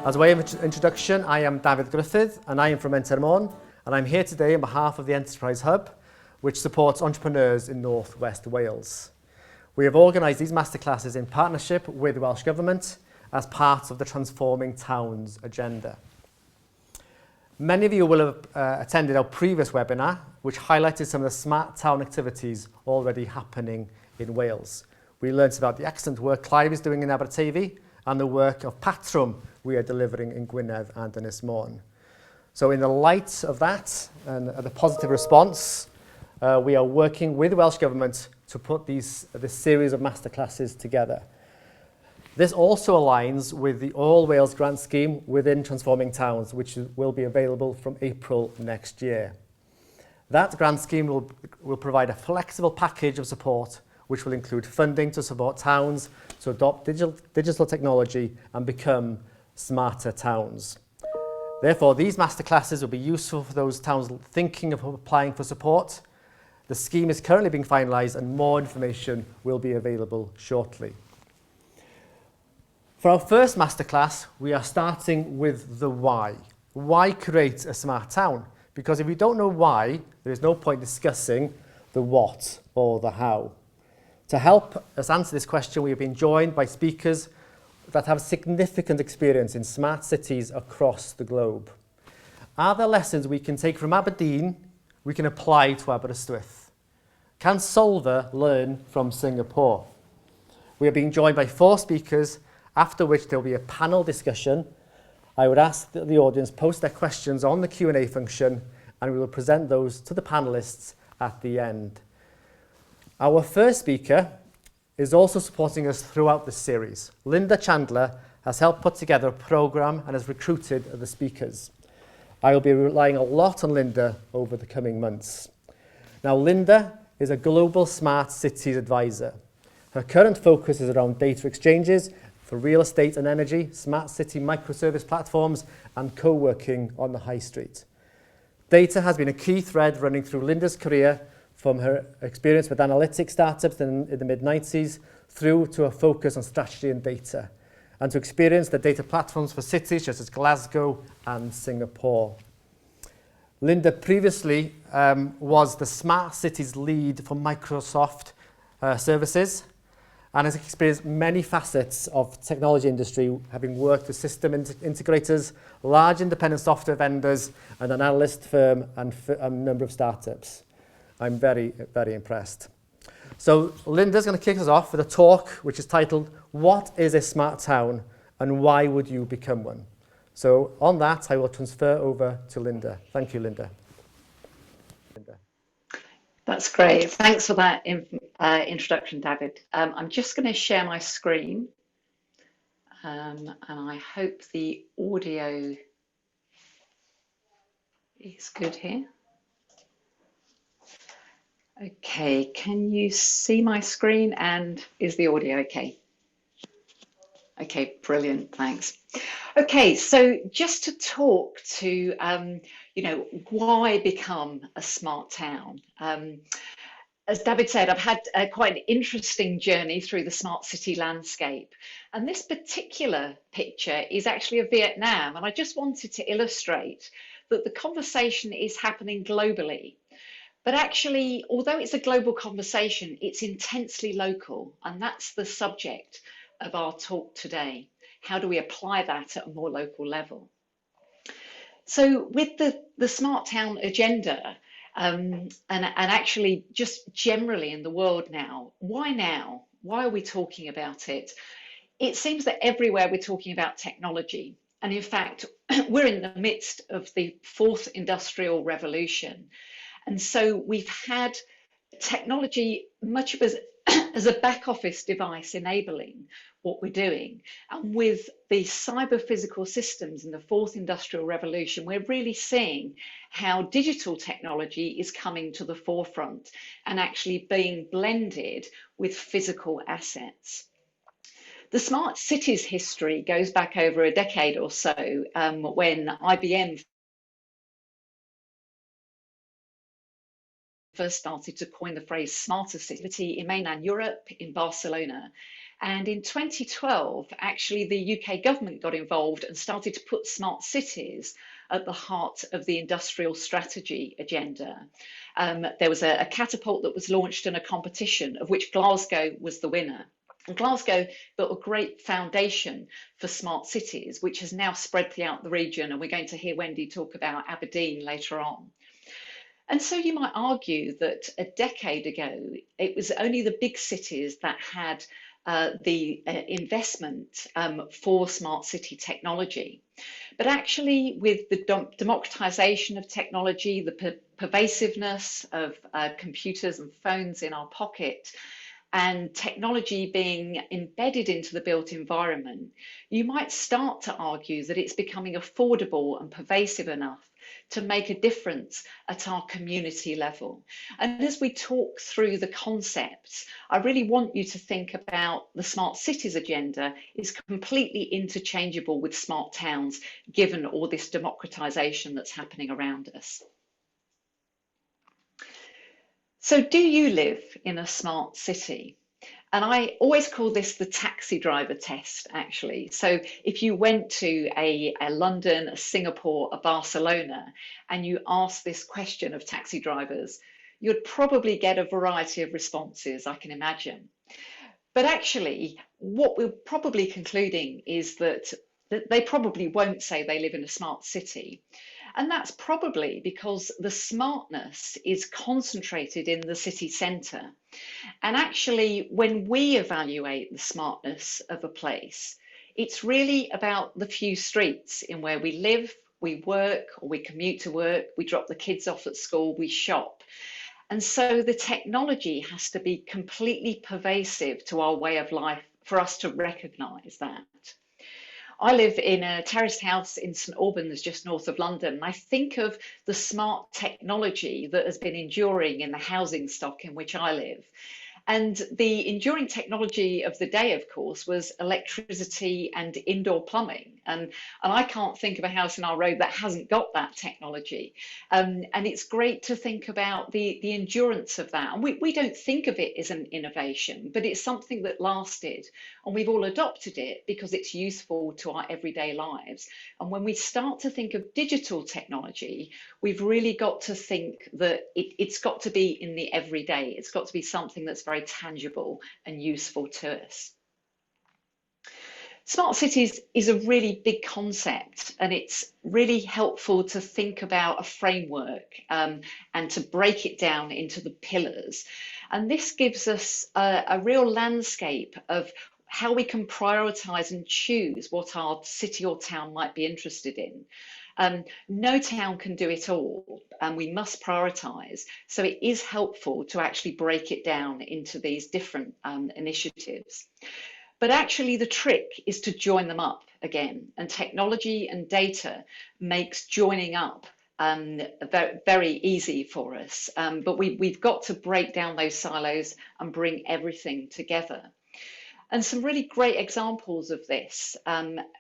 As a way of introduction, I am David Griffith and I am from Menter Môn, and I'm here today on behalf of the Enterprise Hub, which supports entrepreneurs in North West Wales. We have organised these masterclasses in partnership with the Welsh Government as part of the Transforming Towns agenda. Many of you will have attended our previous webinar, which highlighted some of the smart town activities already happening in Wales. We learned about the excellent work Clive is doing in Aberteifi and the work of Patrwm we are delivering in Gwynedd and Ynys Môn. So in the light of that and the positive response, we are working with the Welsh Government to put this series of masterclasses together. This also aligns with the All Wales grant scheme within Transforming Towns, which will be available from April next year. That grant scheme will provide a flexible package of support which will include funding to support towns to adopt digital technology and become smarter towns. Therefore, these masterclasses will be useful for those towns thinking of applying for support. The scheme is currently being finalised and more information will be available shortly. For our first masterclass, we are starting with the why. Why create a smart town? Because if we don't know why, there is no point discussing the what or the how. To help us answer this question, we have been joined by speakers that have significant experience in smart cities across the globe. Are there lessons we can take from Aberdeen we can apply to Aberystwyth? Can Solva learn from Singapore? We are being joined by 4 speakers, after which there will be a panel discussion. I would ask that the audience post their questions on the Q&A function, and we will present those to the panellists at the end. Our first speaker is also supporting us throughout this series. Linda Chandler has helped put together a programme and has recruited the speakers. I will be relying a lot on Linda over the coming months. Now, Linda is a global smart cities advisor. Her current focus is around data exchanges for real estate and energy, smart city microservice platforms, and co-working on the high street. Data has been a key thread running through Linda's career, from her experience with analytics startups in the mid-90s through to a focus on strategy and data, and to experience the data platforms for cities such as Glasgow and Singapore. Linda previously was the Smart Cities lead for Microsoft services and has experienced many facets of technology industry, having worked with system integrators, large independent software vendors, and an analyst firm and a number of startups. I'm very, very impressed. So Linda's going to kick us off with a talk which is titled, What is a Smart Town and Why Would You Become One? So on that, I will transfer over to Linda. Thank you, Linda. That's great. Thanks for that introduction, David. I'm just going to share my screen, and I hope the audio is good here. Okay, can you see my screen and is the audio okay? Okay, brilliant, thanks. Okay, so just to talk to, why become a smart town? As David said, I've had quite an interesting journey through the smart city landscape. And this particular picture is actually of Vietnam. And I just wanted to illustrate that the conversation is happening globally. But actually, although it's a global conversation, it's intensely local, and that's the subject of our talk today. How do we apply that at a more local level? So with the Smart Town agenda, and actually just generally in the world now? Why are we talking about it? It seems that everywhere we're talking about technology. And in fact, we're in the midst of the 4th industrial revolution. And so we've had technology much as a back office device enabling what we're doing. And with the cyber physical systems in the 4th industrial revolution, we're really seeing how digital technology is coming to the forefront and actually being blended with physical assets. The smart cities history goes back over a decade or so, when IBM first started to coin the phrase smarter city in mainland Europe, in Barcelona. And in 2012, actually, the UK government got involved and started to put smart cities at the heart of the industrial strategy agenda. There was a catapult that was launched in a competition of which Glasgow was the winner. And Glasgow built a great foundation for smart cities, which has now spread throughout the region. And we're going to hear Wendy talk about Aberdeen later on. And so you might argue that a decade ago, it was only the big cities that had the investment for smart city technology. But actually, with the democratization of technology, the pervasiveness of computers and phones in our pocket, and technology being embedded into the built environment, you might start to argue that it's becoming affordable and pervasive enough to make a difference at our community level. And as we talk through the concepts, I really want you to think about the smart cities agenda is completely interchangeable with smart towns, given all this democratization that's happening around us. So do you live in a smart city? And I always call this the taxi driver test, actually. So if you went to a London, a Singapore, a Barcelona, and you asked this question of taxi drivers, you'd probably get a variety of responses, I can imagine. But actually, what we're probably concluding is that they probably won't say they live in a smart city. And that's probably because the smartness is concentrated in the city centre. And actually, when we evaluate the smartness of a place, it's really about the few streets in where we live, we work, or we commute to work, we drop the kids off at school, we shop. And so the technology has to be completely pervasive to our way of life for us to recognise that. I live in a terraced house in St Albans, just north of London. And I think of the smart technology that has been enduring in the housing stock in which I live. And the enduring technology of the day, of course, was electricity and indoor plumbing. And I can't think of a house in our road that hasn't got that technology. And it's great to think about the endurance of that. And we don't think of it as an innovation, but it's something that lasted. And we've all adopted it because it's useful to our everyday lives. And when we start to think of digital technology, we've really got to think that it's got to be in the everyday. It's got to be something that's very tangible and useful to us. Smart cities is a really big concept, and it's really helpful to think about a framework and to break it down into the pillars. And this gives us a real landscape of how we can prioritise and choose what our city or town might be interested in. No town can do it all, and we must prioritise. So it is helpful to actually break it down into these different initiatives. But actually the trick is to join them up again, and technology and data makes joining up very easy for us. But we've got to break down those silos and bring everything together. And some really great examples of this,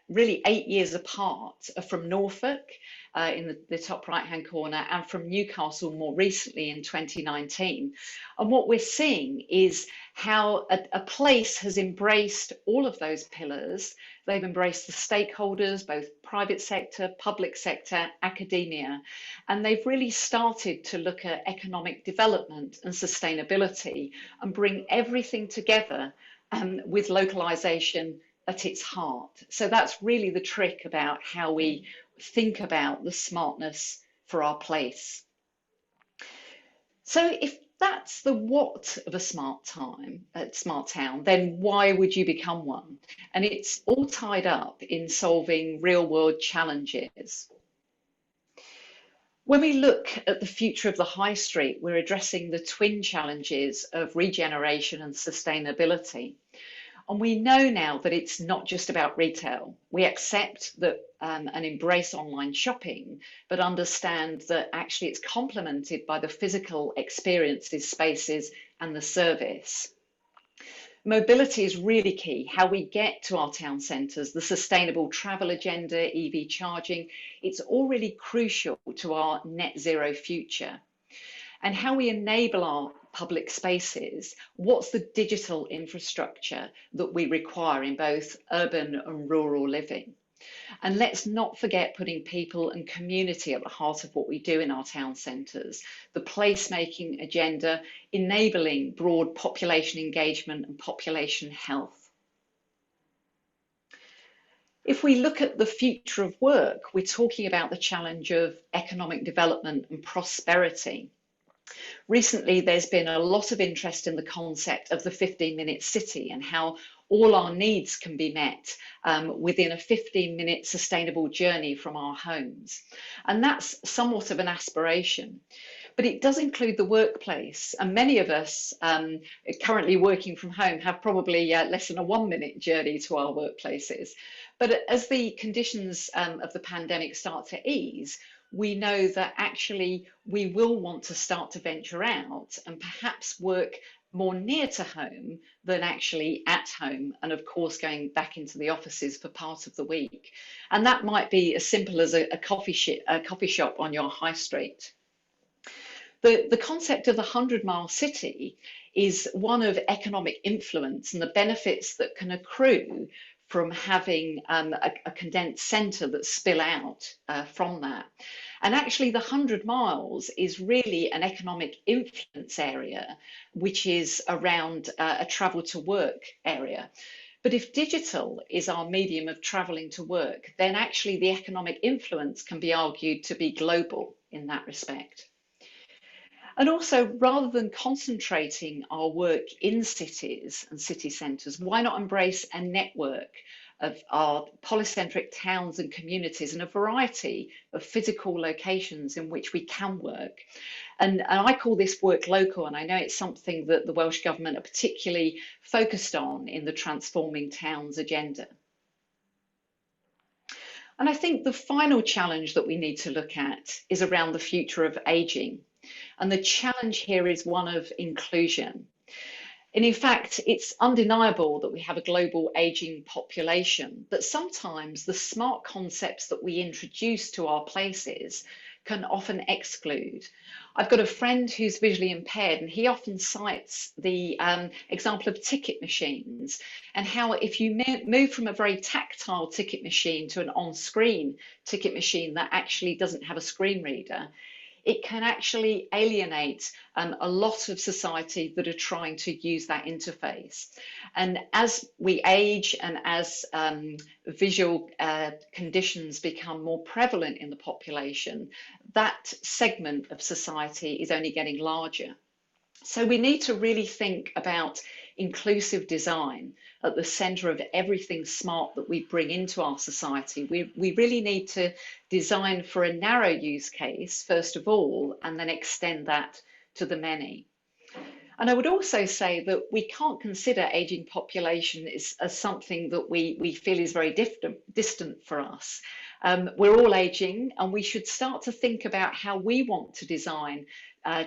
really 8 years apart, are from Norfolk in the top right-hand corner, and from Newcastle more recently in 2019. And what we're seeing is how a place has embraced all of those pillars. They've embraced the stakeholders, both private sector, public sector, academia, and they've really started to look at economic development and sustainability and bring everything together with localization at its heart. So that's really the trick about how we think about the smartness for our place. So if that's the what of a smart town, then why would you become one? And it's all tied up in solving real world challenges. When we look at the future of the high street, we're addressing the twin challenges of regeneration and sustainability. And we know now that it's not just about retail. We accept that and embrace online shopping, but understand that actually it's complemented by the physical experiences, spaces, and the service. Mobility is really key, how we get to our town centres, the sustainable travel agenda, EV charging, it's all really crucial to our net zero future. And how we enable our public spaces, what's the digital infrastructure that we require in both urban and rural living? And let's not forget putting people and community at the heart of what we do in our town centres, the placemaking agenda, enabling broad population engagement and population health. If we look at the future of work, we're talking about the challenge of economic development and prosperity. Recently, there's been a lot of interest in the concept of the 15-minute city and how all our needs can be met within a 15-minute sustainable journey from our homes. And that's somewhat of an aspiration. But it does include the workplace, and many of us currently working from home have probably less than a 1-minute journey to our workplaces. But as the conditions of the pandemic start to ease, we know that actually we will want to start to venture out and perhaps work more near to home than actually at home, and of course going back into the offices for part of the week. And that might be as simple as a coffee shop on your high street. The concept of the 100-mile city is one of economic influence and the benefits that can accrue from having a condensed centre that spill out from that. And actually the 100 miles is really an economic influence area, which is around a travel to work area. But if digital is our medium of travelling to work, then actually the economic influence can be argued to be global in that respect. And also, rather than concentrating our work in cities and city centres, why not embrace a network of our polycentric towns and communities and a variety of physical locations in which we can work? And I call this work local, and I know it's something that the Welsh Government are particularly focused on in the Transforming Towns agenda. And I think the final challenge that we need to look at is around the future of ageing. And the challenge here is one of inclusion. And in fact, it's undeniable that we have a global ageing population, but sometimes the smart concepts that we introduce to our places can often exclude. I've got a friend who's visually impaired, and he often cites the example of ticket machines and how if you move from a very tactile ticket machine to an on-screen ticket machine that actually doesn't have a screen reader, it can actually alienate a lot of society that are trying to use that interface. And as we age and as visual conditions become more prevalent in the population, that segment of society is only getting larger. So we need to really think about inclusive design at the centre of everything smart that we bring into our society. We really need to design for a narrow use case, first of all, and then extend that to the many. And I would also say that we can't consider ageing population as something that we feel is very distant for us. We're all ageing, and we should start to think about how we want to design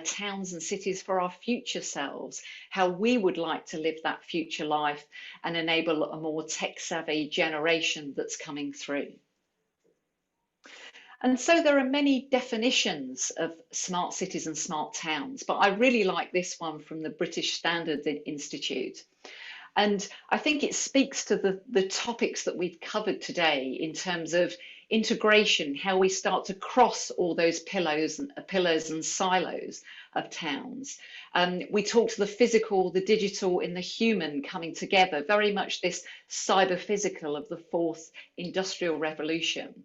towns and cities for our future selves, how we would like to live that future life and enable a more tech-savvy generation that's coming through. And so there are many definitions of smart cities and smart towns, but I really like this one from the British Standards Institute. And I think it speaks to the topics that we've covered today in terms of integration, how we start to cross all those pillars and silos of towns. We talk to the physical, the digital, and the human coming together, very much this cyber-physical of the fourth industrial revolution.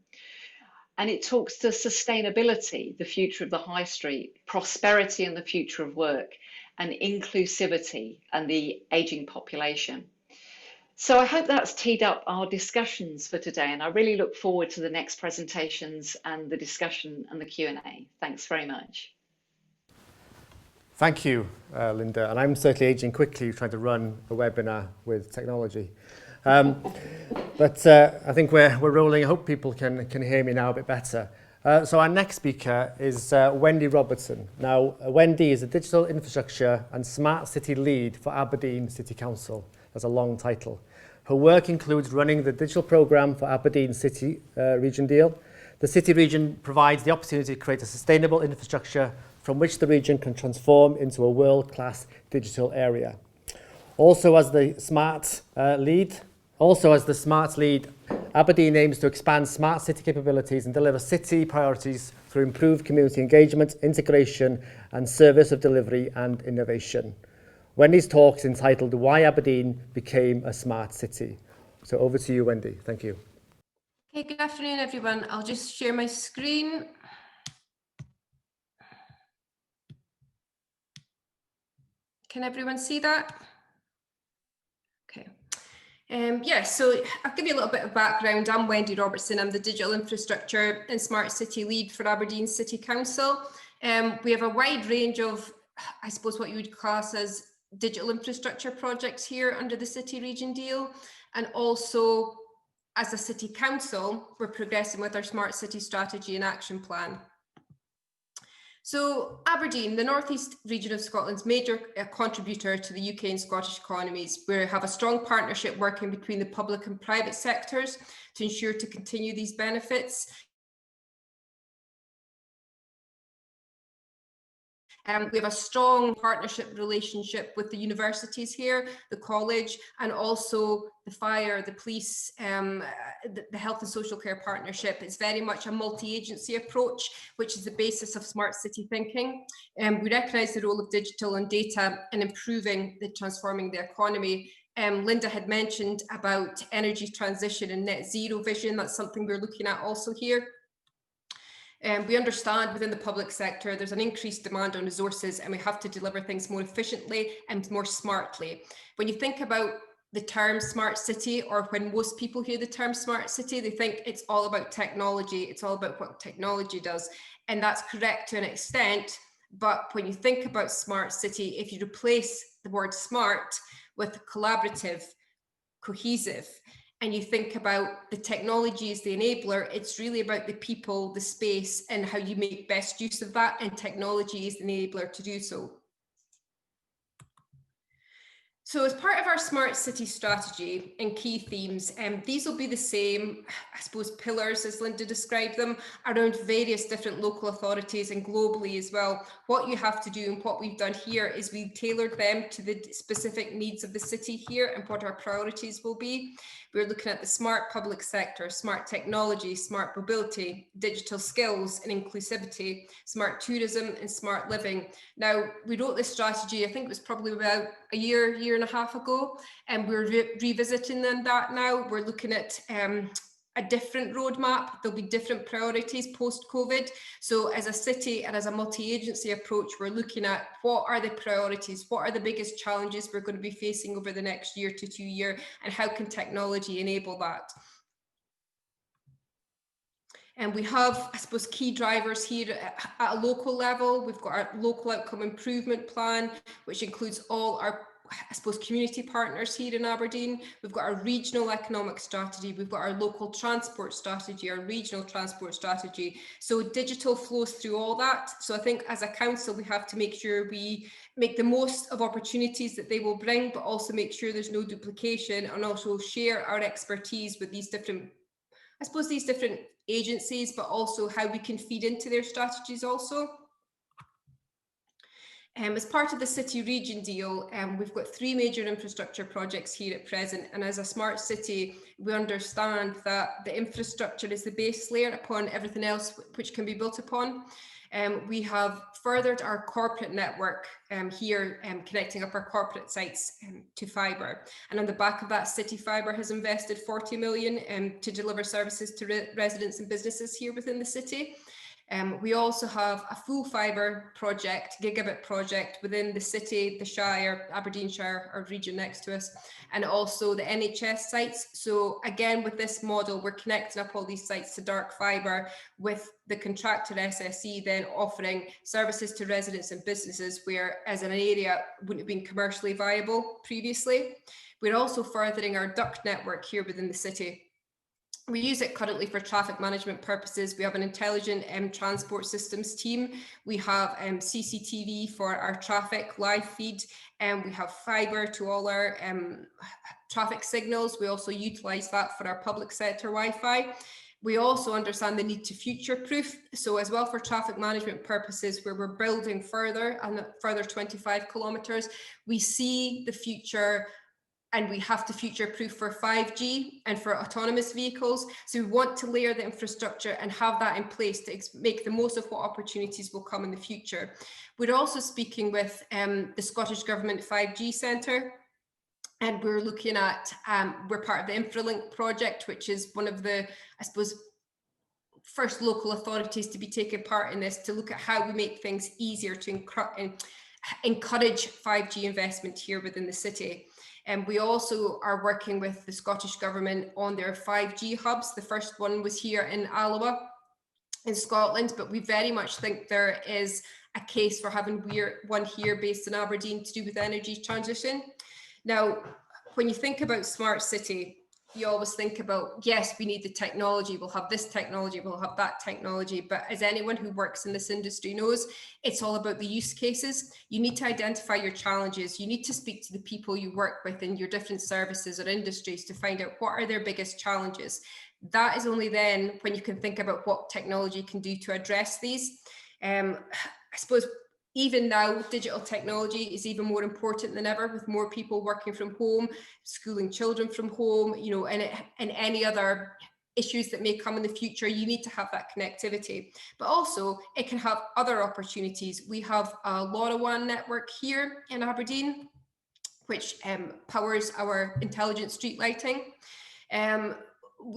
And it talks to sustainability, the future of the high street, prosperity and the future of work, and inclusivity and the ageing population. So I hope that's teed up our discussions for today, and I really look forward to the next presentations and the discussion and the Q&A. Thanks very much. Thank you, Linda. And I'm certainly aging quickly trying to run a webinar with technology. But I think we're rolling. I hope people can hear me now a bit better. So our next speaker is Wendy Robertson. Now, Wendy is a digital infrastructure and smart city lead for Aberdeen City Council. That's a long title. Her work includes running the digital programme for Aberdeen City Region Deal. The City Region provides the opportunity to create a sustainable infrastructure from which the region can transform into a world-class digital area. Also as the SMART lead, Aberdeen aims to expand smart city capabilities and deliver city priorities through improved community engagement, integration and service of delivery and innovation. Wendy's talk is entitled Why Aberdeen Became a Smart City. So over to you, Wendy. Thank you. Okay, good afternoon, everyone. I'll just share my screen. Can everyone see that? Okay. So I'll give you a little bit of background. I'm Wendy Robertson. I'm the Digital Infrastructure and Smart City Lead for Aberdeen City Council. We have a wide range of, I suppose, what you would class as digital infrastructure projects here under the City Region deal. And also, as a City Council, we're progressing with our Smart City Strategy and Action Plan. So Aberdeen, the northeast region of Scotland's major contributor to the UK and Scottish economies. We have a strong partnership working between the public and private sectors to ensure to continue these benefits. We have a strong partnership relationship with the universities here, the college, and also the fire, the police, the health and social care partnership. It's very much a multi-agency approach, which is the basis of smart city thinking. We recognise the role of digital and data in improving the transforming the economy. Linda had mentioned about energy transition and net zero vision. That's something we're looking at also here. We understand within the public sector there's an increased demand on resources and we have to deliver things more efficiently and more smartly. When you think about the term smart city, or when most people hear the term smart city, they think it's all about technology, it's all about what technology does, and that's correct to an extent. But when you think about smart city, if you replace the word smart with collaborative, cohesive, and you think about the technology as the enabler, it's really about the people, the space, and how you make best use of that, and technology is the enabler to do so. So as part of our smart city strategy and key themes, these will be the same, I suppose, pillars as Linda described them, around various different local authorities and globally as well. What you have to do and what we've done here is we've tailored them to the specific needs of the city here and what our priorities will be. We're looking at the smart public sector, smart technology, smart mobility, digital skills and inclusivity, smart tourism and smart living. Now, we wrote this strategy, I think it was probably about a year and a half ago, and we're revisiting that now. We're looking at a different roadmap. There'll be different priorities post-COVID. So as a city and as a multi-agency approach, we're looking at what are the priorities, what are the biggest challenges we're going to be facing over the next year to 2 years, and how can technology enable that? And we have, I suppose, key drivers here at a local level. We've got our local outcome improvement plan, which includes all our, I suppose, community partners here in Aberdeen. We've got our regional economic strategy. We've got our local transport strategy, our regional transport strategy. So digital flows through all that. So I think as a council, we have to make sure we make the most of opportunities that they will bring, but also make sure there's no duplication, and also share our expertise with these different, I suppose, these different agencies, but also how we can feed into their strategies also. As part of the City Region deal, we've got 3 major infrastructure projects here at present, and as a smart city, we understand that the infrastructure is the base layer upon everything else which can be built upon. We have furthered our corporate network here, connecting up our corporate sites to fibre. And on the back of that, City Fibre has invested 40 million to deliver services to residents and businesses here within the city. We also have a full fibre project, gigabit project within the city, the Shire, Aberdeenshire, our region next to us, and also the NHS sites. So again, with this model, we're connecting up all these sites to dark fibre, with the contractor SSE then offering services to residents and businesses where as an area wouldn't have been commercially viable previously. We're also furthering our duct network here within the city. We use it currently for traffic management purposes. We have an intelligent transport systems team. We have CCTV for our traffic live feed, and we have fibre to all our traffic signals. We also utilise that for our public sector Wi-Fi. We also understand the need to future-proof. So as well for traffic management purposes, where we're building further and further 25 kilometres, we see the future and we have to future-proof for 5G and for autonomous vehicles. So we want to layer the infrastructure and have that in place to make the most of what opportunities will come in the future. We're also speaking with the Scottish Government 5G Centre, and we're looking at, we're part of the InfraLink project, which is one of the, I suppose, first local authorities to be taking part in this, to look at how we make things easier to encourage 5G investment here within the city. And we also are working with the Scottish Government on their 5G hubs. The first one was here in Alloa in Scotland, but we very much think there is a case for having one here based in Aberdeen to do with energy transition. Now, when you think about smart city, you always think about, yes, we need the technology, we'll have this technology, we'll have that technology, but as anyone who works in this industry knows, it's all about the use cases. You need to identify your challenges. You need to speak to the people you work with in your different services or industries to find out what are their biggest challenges. That is only then when you can think about what technology can do to address these. I suppose even now, digital technology is even more important than ever, with more people working from home, schooling children from home, you know, and any other issues that may come in the future. You need to have that connectivity, but also it can have other opportunities. We have a LoRaWAN network here in Aberdeen, which powers our intelligent street lighting.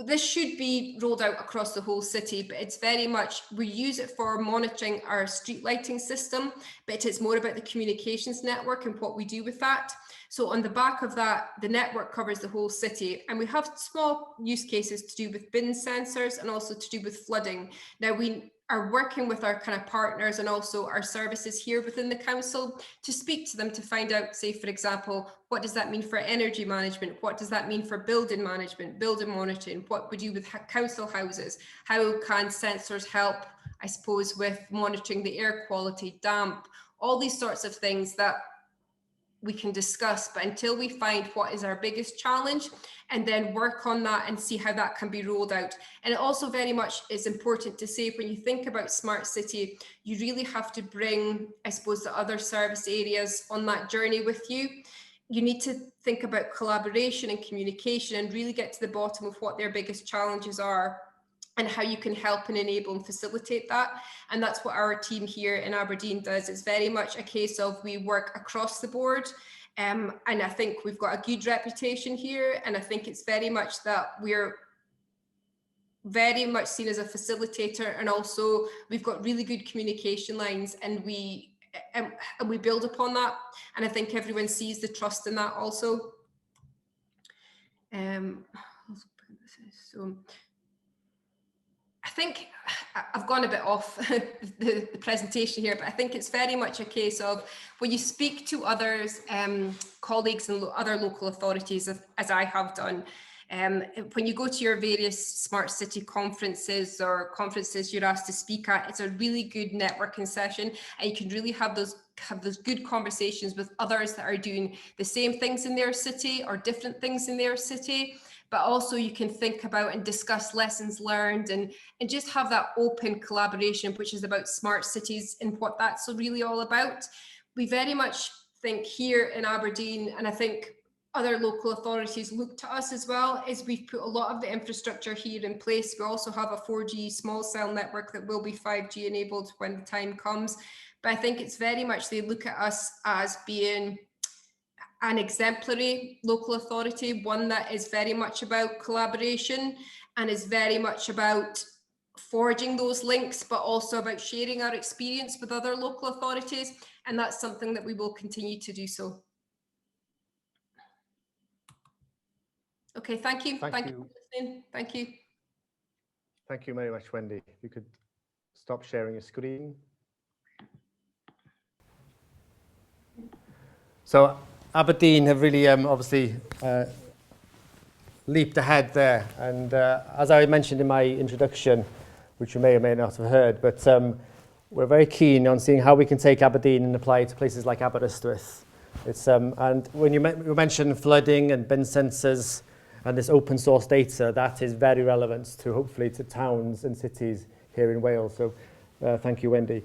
This should be rolled out across the whole city, but it's very much, we use it for monitoring our street lighting system, but it's more about the communications network and what we do with that. So on the back of that, the network covers the whole city, and we have small use cases to do with bin sensors and also to do with flooding. Now we are working with our kind of partners and also our services here within the council to speak to them to find out, say, for example, what does that mean for energy management? What does that mean for building management, building monitoring? What we do with council houses? How can sensors help, I suppose, with monitoring the air quality, damp, all these sorts of things that we can discuss, but until we find what is our biggest challenge and then work on that and see how that can be rolled out. And it also very much is important to say, when you think about smart city, you really have to bring, I suppose, the other service areas on that journey with you. You need to think about collaboration and communication and really get to the bottom of what their biggest challenges are and how you can help and enable and facilitate that. And that's what our team here in Aberdeen does. It's very much a case of we work across the board. And I think we've got a good reputation here. And I think it's very much that we're very much seen as a facilitator. And also we've got really good communication lines, and we build upon that. And I think everyone sees the trust in that also. So I think I've gone a bit off the presentation here, but I think it's very much a case of when you speak to others, colleagues and other local authorities, as I have done, when you go to your various smart city conferences or conferences you're asked to speak at, it's a really good networking session, and you can really have those good conversations with others that are doing the same things in their city or different things in their city. But also you can think about and discuss lessons learned and just have that open collaboration, which is about smart cities and what that's really all about. We very much think here in Aberdeen, and I think other local authorities look to us as well, is we've put a lot of the infrastructure here in place. We also have a 4G small cell network that will be 5G enabled when the time comes. But I think it's very much, they look at us as being an exemplary local authority, one that is very much about collaboration and is very much about forging those links, but also about sharing our experience with other local authorities. And that's something that we will continue to do so. Okay, thank you. Thank you for listening. Thank you. Thank you very much, Wendy. If you could stop sharing your screen. So Aberdeen have really obviously leaped ahead there, and as I mentioned in my introduction, which you may or may not have heard, but we're very keen on seeing how we can take Aberdeen and apply it to places like Aberystwyth. It's and when you mentioned flooding and bin sensors, and this open source data, that is very relevant to hopefully to towns and cities here in Wales. So thank you, Wendy.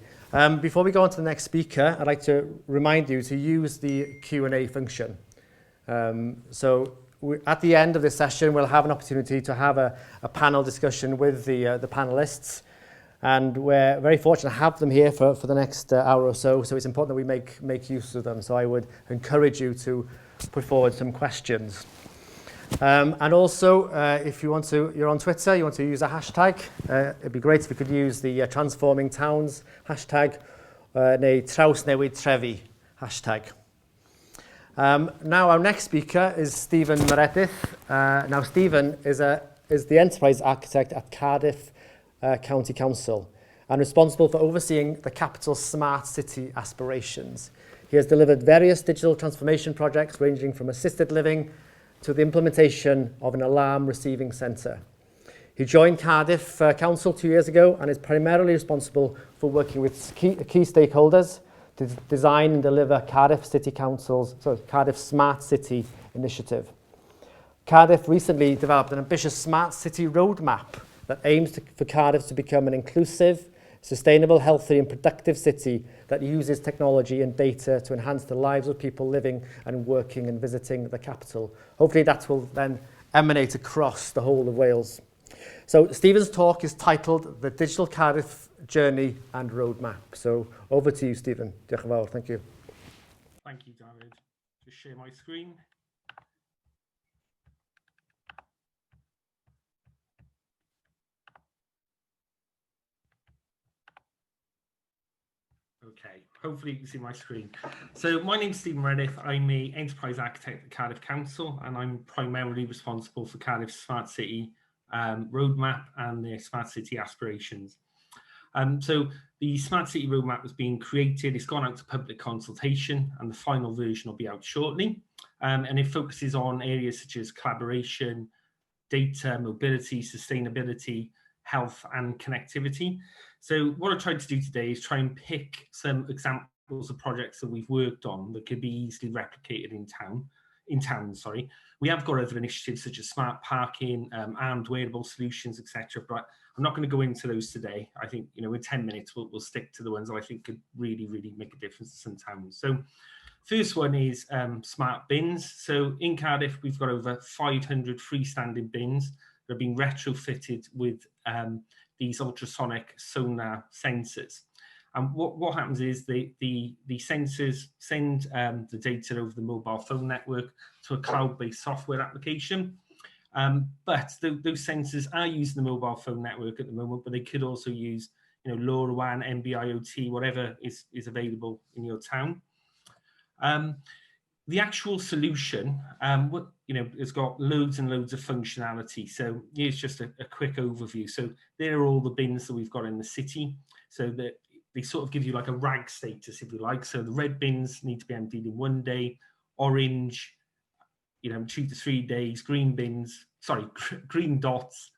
Before we go on to the next speaker, I'd like to remind you to use the Q&A function. At the end of this session, we'll have an opportunity to have a panel discussion with the panelists. And we're very fortunate to have them here for the next hour or so. So it's important that we make use of them. So I would encourage you to put forward some questions. And also, if you want to, you're on Twitter, you want to use a hashtag, it'd be great if you could use the Transforming Towns hashtag, neu Trawsnewid Trefi hashtag. Now our next speaker is Stephen Meredith. Now Stephen is the enterprise architect at Cardiff County Council and responsible for overseeing the capital's smart city aspirations. He has delivered various digital transformation projects ranging from assisted living to the implementation of an alarm receiving centre. He joined Cardiff Council 2 years ago and is primarily responsible for working with key stakeholders to design and deliver Cardiff Smart City initiative. Cardiff recently developed an ambitious smart city roadmap that aims for Cardiff to become an inclusive, sustainable, healthy and productive city that uses technology and data to enhance the lives of people living and working and visiting the capital. Hopefully that will then emanate across the whole of Wales. So Stephen's talk is titled The Digital Cardiff Journey and Roadmap. So over to you, Stephen. Diolch yn fawr. Thank you. Thank you, David. Just share my screen. Okay, hopefully you can see my screen. So my name's Stephen Meredith. I'm an enterprise architect at Cardiff Council, and I'm primarily responsible for Cardiff's Smart City roadmap and the Smart City aspirations. So the Smart City roadmap has been created, it's gone out to public consultation, and the final version will be out shortly. And it focuses on areas such as collaboration, data, mobility, sustainability, health and connectivity. So what I tried to do today is try and pick some examples of projects that we've worked on that could be easily replicated in towns. We have got other initiatives such as smart parking, armed wearable solutions, etc. But I'm not going to go into those today. I think, in 10 minutes, we'll stick to the ones that I think could really, really make a difference to some towns. So first one is smart bins. So in Cardiff, we've got over 500 freestanding bins that have been retrofitted with these ultrasonic sonar sensors. And what happens is the sensors send the data over the mobile phone network to a cloud-based software application. But those sensors are using the mobile phone network at the moment, but they could also use, LoRaWAN, NB-IoT, whatever is available in your town. The actual solution, has got loads and loads of functionality. So here's just a quick overview. So there are all the bins that we've got in the city. So that they sort of give you like a rag status, if you like. So the red bins need to be emptied in 1 day, orange, 2 to 3 days, green dots,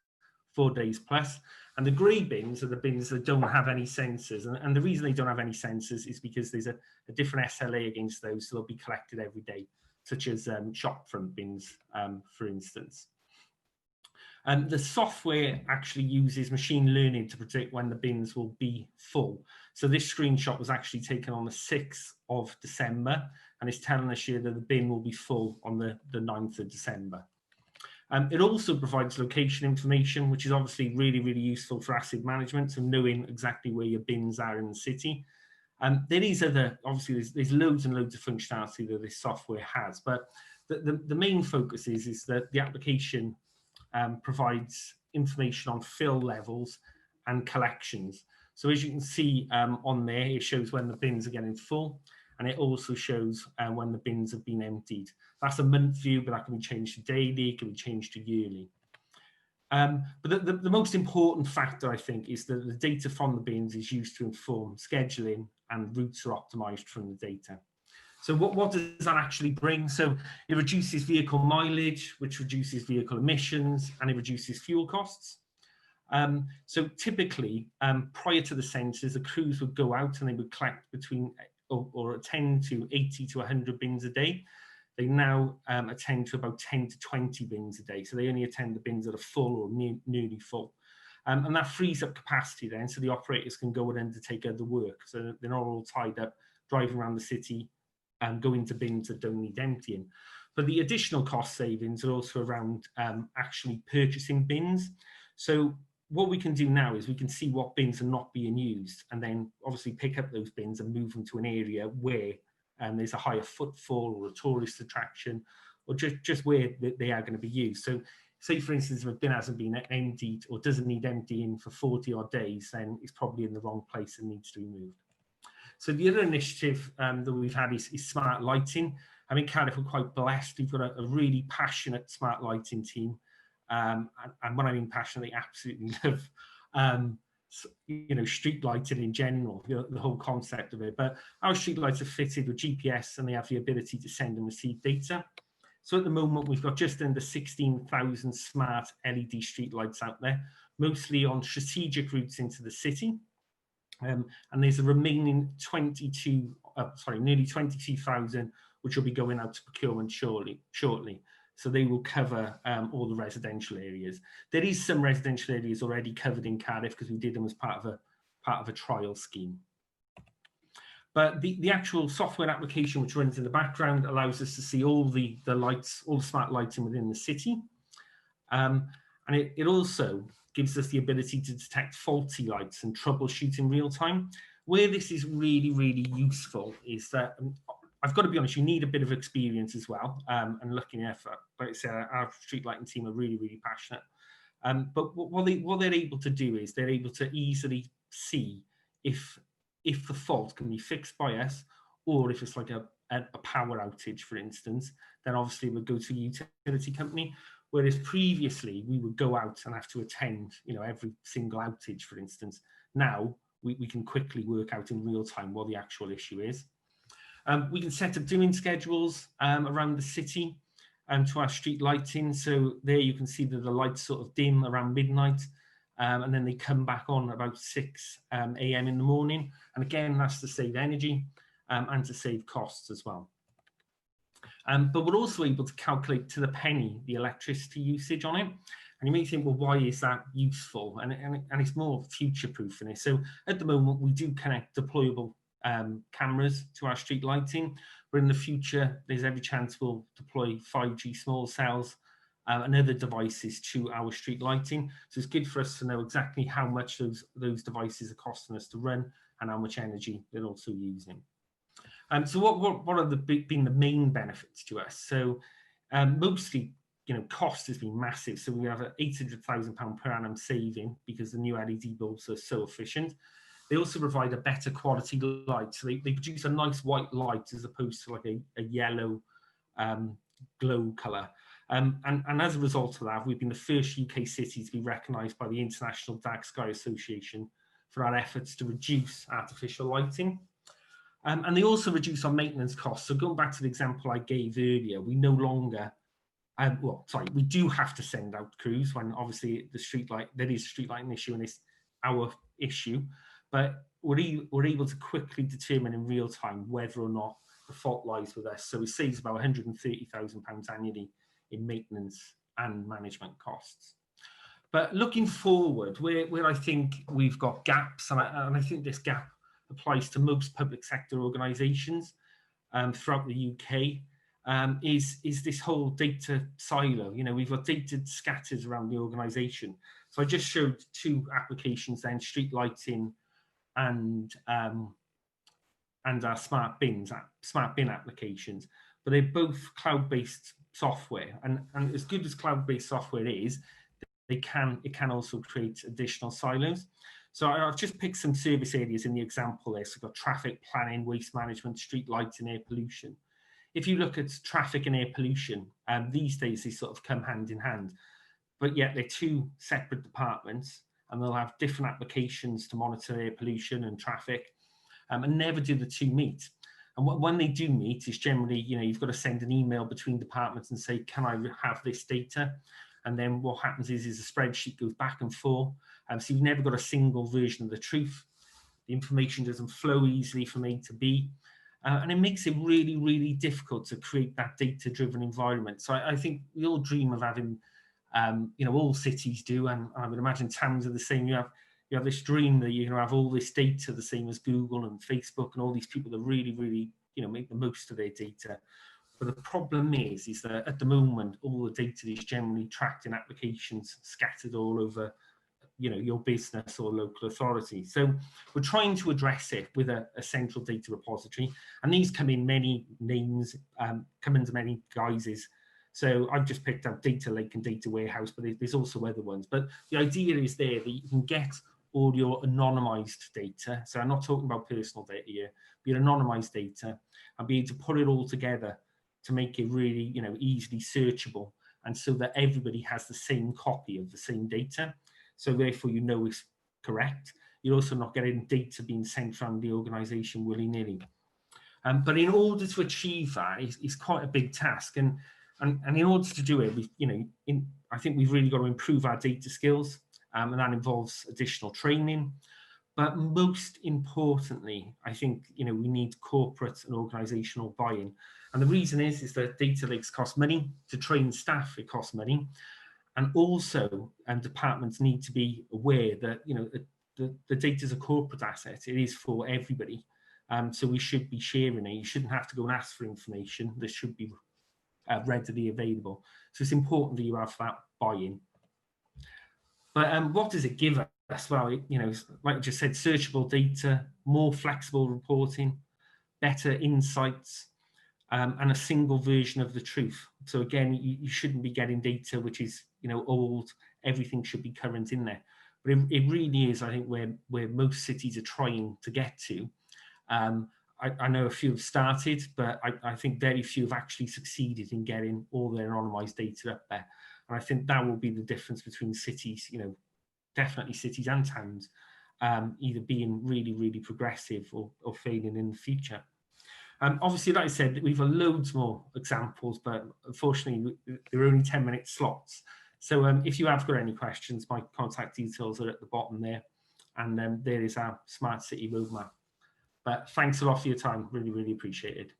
4 days plus. And the grey bins are the bins that don't have any sensors. And the reason they don't have any sensors is because there's a different SLA against those, so they'll be collected every day, such as shop front bins, for instance. The software actually uses machine learning to predict when the bins will be full. So this screenshot was actually taken on the 6th of December, and it's telling us here that the bin will be full on the 9th of December. It also provides location information, which is obviously really, really useful for asset management, so knowing exactly where your bins are in the city. There is obviously there's loads and loads of functionality that this software has, but the main focus is that the application provides information on fill levels and collections. So as you can see on there, it shows when the bins are getting full, and it also shows when the bins have been emptied. That's a month view, but that can be changed to daily, it can be changed to yearly. But the most important factor, I think, is that the data from the bins is used to inform scheduling, and routes are optimized from the data. So what does that actually bring? So it reduces vehicle mileage, which reduces vehicle emissions, and it reduces fuel costs. So typically, prior to the sensors, the crews would go out and they would collect between or 10 to 80 to 100 bins a day. they now attend to about 10 to 20 bins a day. So they only attend the bins that are full or nearly full. And that frees up capacity then, so the operators can go and undertake other work. So they're not all tied up driving around the city and going to bins that don't need emptying. But the additional cost savings are also around actually purchasing bins. So what we can do now is we can see what bins are not being used, and then obviously pick up those bins and move them to an area where there's a higher footfall or a tourist attraction, or just where they are going to be used. So say, for instance, if a bin hasn't been emptied or doesn't need emptying for 40 odd days, then it's probably in the wrong place and needs to be moved. So the other initiative that we've had is smart lighting. I mean, Cardiff, we're quite blessed. We've got a really passionate smart lighting team. And when I mean passionate, they absolutely love, you know, street lighting in general, you know, the whole concept of it. But our street lights are fitted with GPS, and they have the ability to send and receive data. So at the moment, we've got just under 16,000 smart LED street lights out there, mostly on strategic routes into the city. And there's a remaining nearly 22,000, which will be going out to procurement shortly. So they will cover all the residential areas. There is some residential areas already covered in Cardiff because we did them as part of a trial scheme. But the actual software application which runs in the background allows us to see all the lights, all the smart lighting within the city. And it also gives us the ability to detect faulty lights and troubleshoot in real time. Where this is really, really useful is that, I've got to be honest, you need a bit of experience as well, and looking at effort. Like I said, our street lighting team are really, really passionate. But what they're able to do is they're able to easily see if the fault can be fixed by us, or if it's like a power outage, for instance, then obviously we'll go to a utility company. Whereas previously we would go out and have to attend, you know, every single outage, for instance. Now we can quickly work out in real time what the actual issue is. We can set up dimming schedules around the city to our street lighting. So there you can see that the lights sort of dim around midnight, and then they come back on about 6 a.m. in the morning. And again, that's to save energy and to save costs as well. But we're also able to calculate to the penny the electricity usage on it. And you may think, well, why is that useful? And it's more future-proofing it. So at the moment, we do connect deployable cameras to our street lighting, but in the future, there's every chance we'll deploy 5G small cells and other devices to our street lighting. So it's good for us to know exactly how much those devices are costing us to run and how much energy they're also using. So what are been the main benefits to us? So mostly, you know, cost has been massive. So we have a £800,000 per annum saving because the new LED bulbs are so efficient. They also provide a better quality light. So they produce a nice white light as opposed to like a yellow glow colour. And as a result of that, we've been the first UK city to be recognised by the International Dark Sky Association for our efforts to reduce artificial lighting. And they also reduce our maintenance costs. So going back to the example I gave earlier, we no longer, we do have to send out crews when obviously there is a street lighting issue and it's our issue, but we're able to quickly determine in real time whether or not the fault lies with us. So it saves about £130,000 annually in maintenance and management costs. But looking forward, where I think we've got gaps, and I think this gap applies to most public sector organisations throughout the UK, is this whole data silo. You know, we've got data scattered around the organisation. So I just showed 2 applications then, street lighting and our smart bin applications, but they're both cloud-based software. And as good as cloud-based software is, it can also create additional silos. So I've just picked some service areas in the example there. So we've got traffic planning, waste management, street lighting, air pollution. If you look at traffic and air pollution, these days they sort of come hand in hand, but yet they're 2 separate departments and they'll have different applications to monitor air pollution and traffic, and never do the 2 meet. And when they do meet, it's generally, you know, you've got to send an email between departments and say, can I have this data? And then what happens is a spreadsheet goes back and forth. So you've never got a single version of the truth. The information doesn't flow easily from A to B. And it makes it really, really difficult to create that data-driven environment. So I think we all dream of having, all cities do, and I would imagine towns are the same. You have this dream that you're going to have all this data the same as Google and Facebook and all these people that really, really, make the most of their data. But the problem is that at the moment, all the data is generally tracked in applications scattered all over, your business or local authority. So we're trying to address it with a central data repository, and these come in many names, come into many guises. So I've just picked up data lake and data warehouse, but there's also other ones. But the idea is there that you can get all your anonymized data. So I'm not talking about personal data here, but your anonymized data, and be able to put it all together to make it really, easily searchable, and so that everybody has the same copy of the same data. So therefore, it's correct. You're also not getting data being sent around the organisation willy-nilly. But in order to achieve that, it's quite a big task. And in order to do it, I think we've really got to improve our data skills, and that involves additional training. But most importantly, I think we need corporate and organisational buy-in. And the reason is that data lakes cost money. To train staff, it costs money. And also, departments need to be aware that the data is a corporate asset. It is for everybody. So we should be sharing it. You shouldn't have to go and ask for information. This should be readily available. So it's important that you have that buy-in. But what does it give us? Well, like I just said, searchable data, more flexible reporting, better insights, and a single version of the truth. So again, you shouldn't be getting data which is old. Everything should be current in there. But it really is, I think, where most cities are trying to get to. I know a few have started, but I think very few have actually succeeded in getting all their anonymized data up there. And I think that will be the difference between cities, definitely cities and towns, either being really, really progressive or failing in the future. Obviously, like I said, we've got loads more examples, but unfortunately, there are only 10-minute slots. So if you have got any questions, my contact details are at the bottom there. And there is our Smart City roadmap. But thanks a lot for your time. Really, really appreciate it.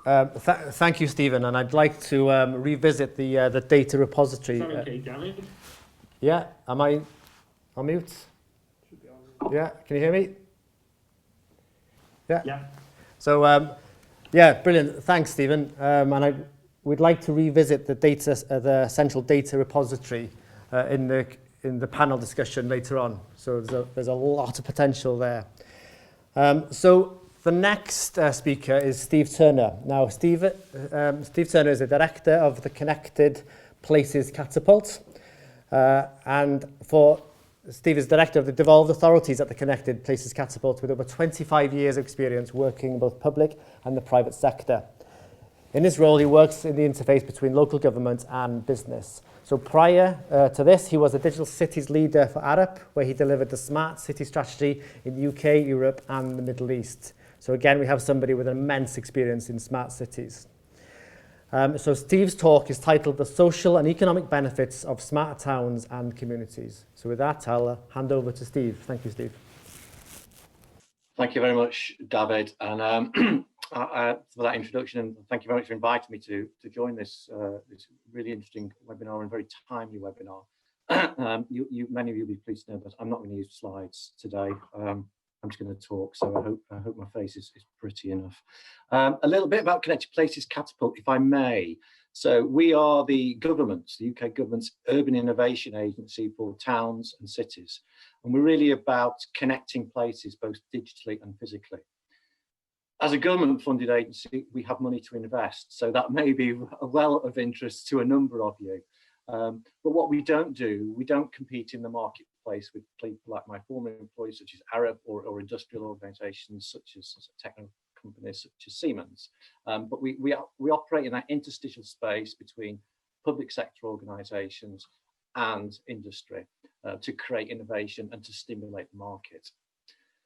Thank you, Stephen. And I'd like to revisit the data repository. Is that okay, Gary? Yeah. Am I on mute? Yeah. Can you hear me? Yeah. Yeah. So, brilliant. Thanks, Stephen. And we'd like to revisit the central data repository in the panel discussion later on. So there's a lot of potential there. So the next speaker is Steve Turner. Now, Steve Turner is the director of the Connected Places Catapult, and Steve is director of the devolved authorities at the Connected Places Catapult with over 25 years of experience working in both public and the private sector. In this role, he works in the interface between local government and business. So prior to this, he was a digital cities leader for Arup, where he delivered the smart city strategy in the UK, Europe, and the Middle East. So again, we have somebody with immense experience in smart cities. So Steve's talk is titled The Social and Economic Benefits of Smart Towns and Communities. So with that, I'll hand over to Steve. Thank you, Steve. Thank you very much, David, and for that introduction, and thank you very much for inviting me to join this really interesting webinar and very timely webinar. Many of you will be pleased to know that I'm not going to use slides today. I'm just going to talk, so I hope my face is pretty enough. A little bit about Connected Places Catapult, if I may. So we are the UK government's urban innovation agency for towns and cities. And we're really about connecting places, both digitally and physically. As a government-funded agency, we have money to invest, so that may be well of interest to a number of you. But what we don't do, we don't compete in the marketplace with people like my former employees, such as Arup, or industrial organisations such as technical companies such as Siemens. But we operate in that interstitial space between public sector organisations and industry to create innovation and to stimulate the market.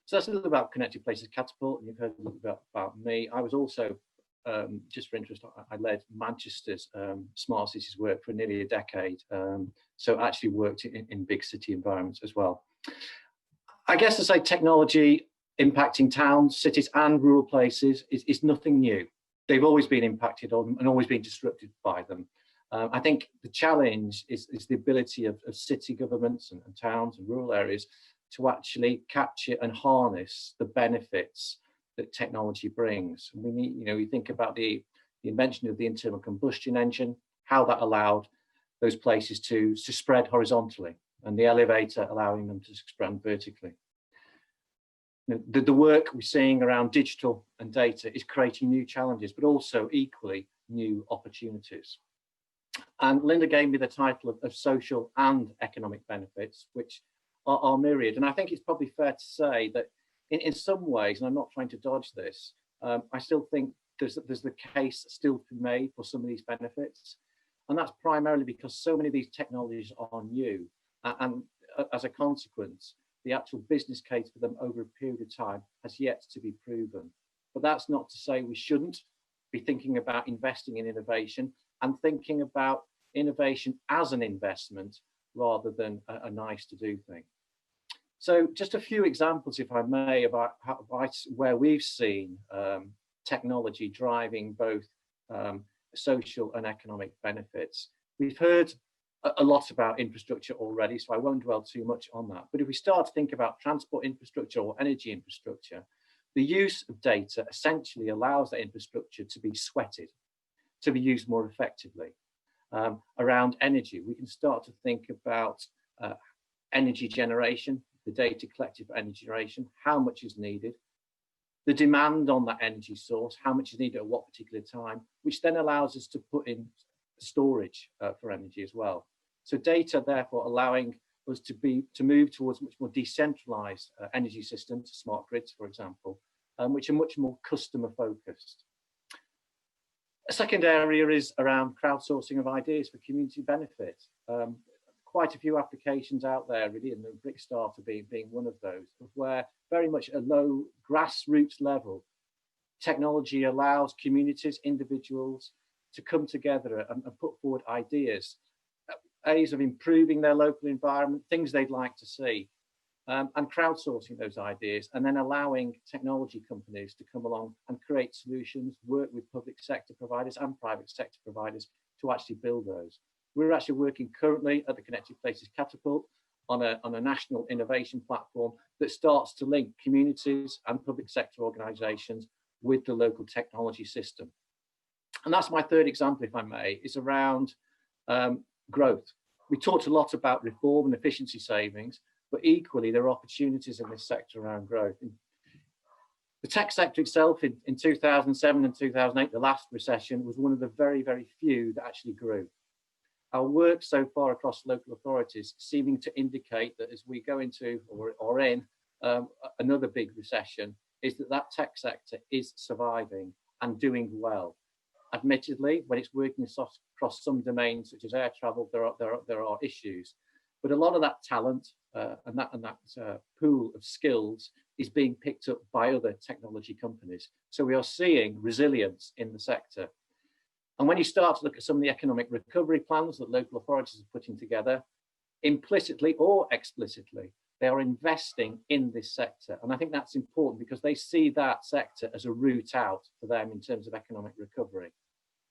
So that's a little about Connected Places Catapult, and you've heard a little bit about me. I was also, just for interest, I led Manchester's smart cities work for nearly a decade. So I actually worked in big city environments as well. I guess to say technology impacting towns, cities and rural places is nothing new. They've always been impacted on and always been disrupted by them. I think the challenge is the ability of city governments and towns and rural areas to actually capture and harness the benefits that technology brings. And we need, you think about the invention of the internal combustion engine, how that allowed those places to spread horizontally, and the elevator allowing them to expand vertically. The work we're seeing around digital and data is creating new challenges, but also equally new opportunities. And Linda gave me the title of social and economic benefits, which are myriad. And I think it's probably fair to say that in some ways, and I'm not trying to dodge this, I still think there's the case still to be made for some of these benefits. And that's primarily because so many of these technologies are new. And as a consequence, the actual business case for them over a period of time has yet to be proven. But that's not to say we shouldn't be thinking about investing in innovation and thinking about innovation as an investment rather than a nice to do thing. So just a few examples, if I may, about where we've seen technology driving both social and economic benefits. We've heard a lot about infrastructure already, so I won't dwell too much on that. But if we start to think about transport infrastructure or energy infrastructure, the use of data essentially allows that infrastructure to be sweated, to be used more effectively. Around energy, we can start to think about energy generation, the data collected for energy generation, how much is needed, the demand on that energy source, how much is needed at what particular time, which then allows us to put in storage for energy as well. So data, therefore, allowing us to move towards much more decentralized energy systems, smart grids, for example, which are much more customer focused. A second area is around crowdsourcing of ideas for community benefit. Quite a few applications out there, really, and the Brickstarter being one of those, where very much at a low grassroots level, technology allows communities, individuals to come together and put forward ideas, ways of improving their local environment, things they'd like to see, and crowdsourcing those ideas, and then allowing technology companies to come along and create solutions, work with public sector providers and private sector providers to actually build those. We're actually working currently at the Connected Places Catapult on a national innovation platform that starts to link communities and public sector organisations with the local technology system. And that's my third example, if I may, is around growth. We talked a lot about reform and efficiency savings, but equally there are opportunities in this sector around growth. The tech sector itself in 2007 and 2008, the last recession, was one of the very, very few that actually grew. Our work so far across local authorities seeming to indicate that as we go into or in another big recession, is that tech sector is surviving and doing well. Admittedly, when it's working across some domains such as air travel, there are issues, but a lot of that talent and that pool of skills is being picked up by other technology companies. So we are seeing resilience in the sector. And when you start to look at some of the economic recovery plans that local authorities are putting together, implicitly or explicitly, they are investing in this sector. And I think that's important because they see that sector as a route out for them in terms of economic recovery.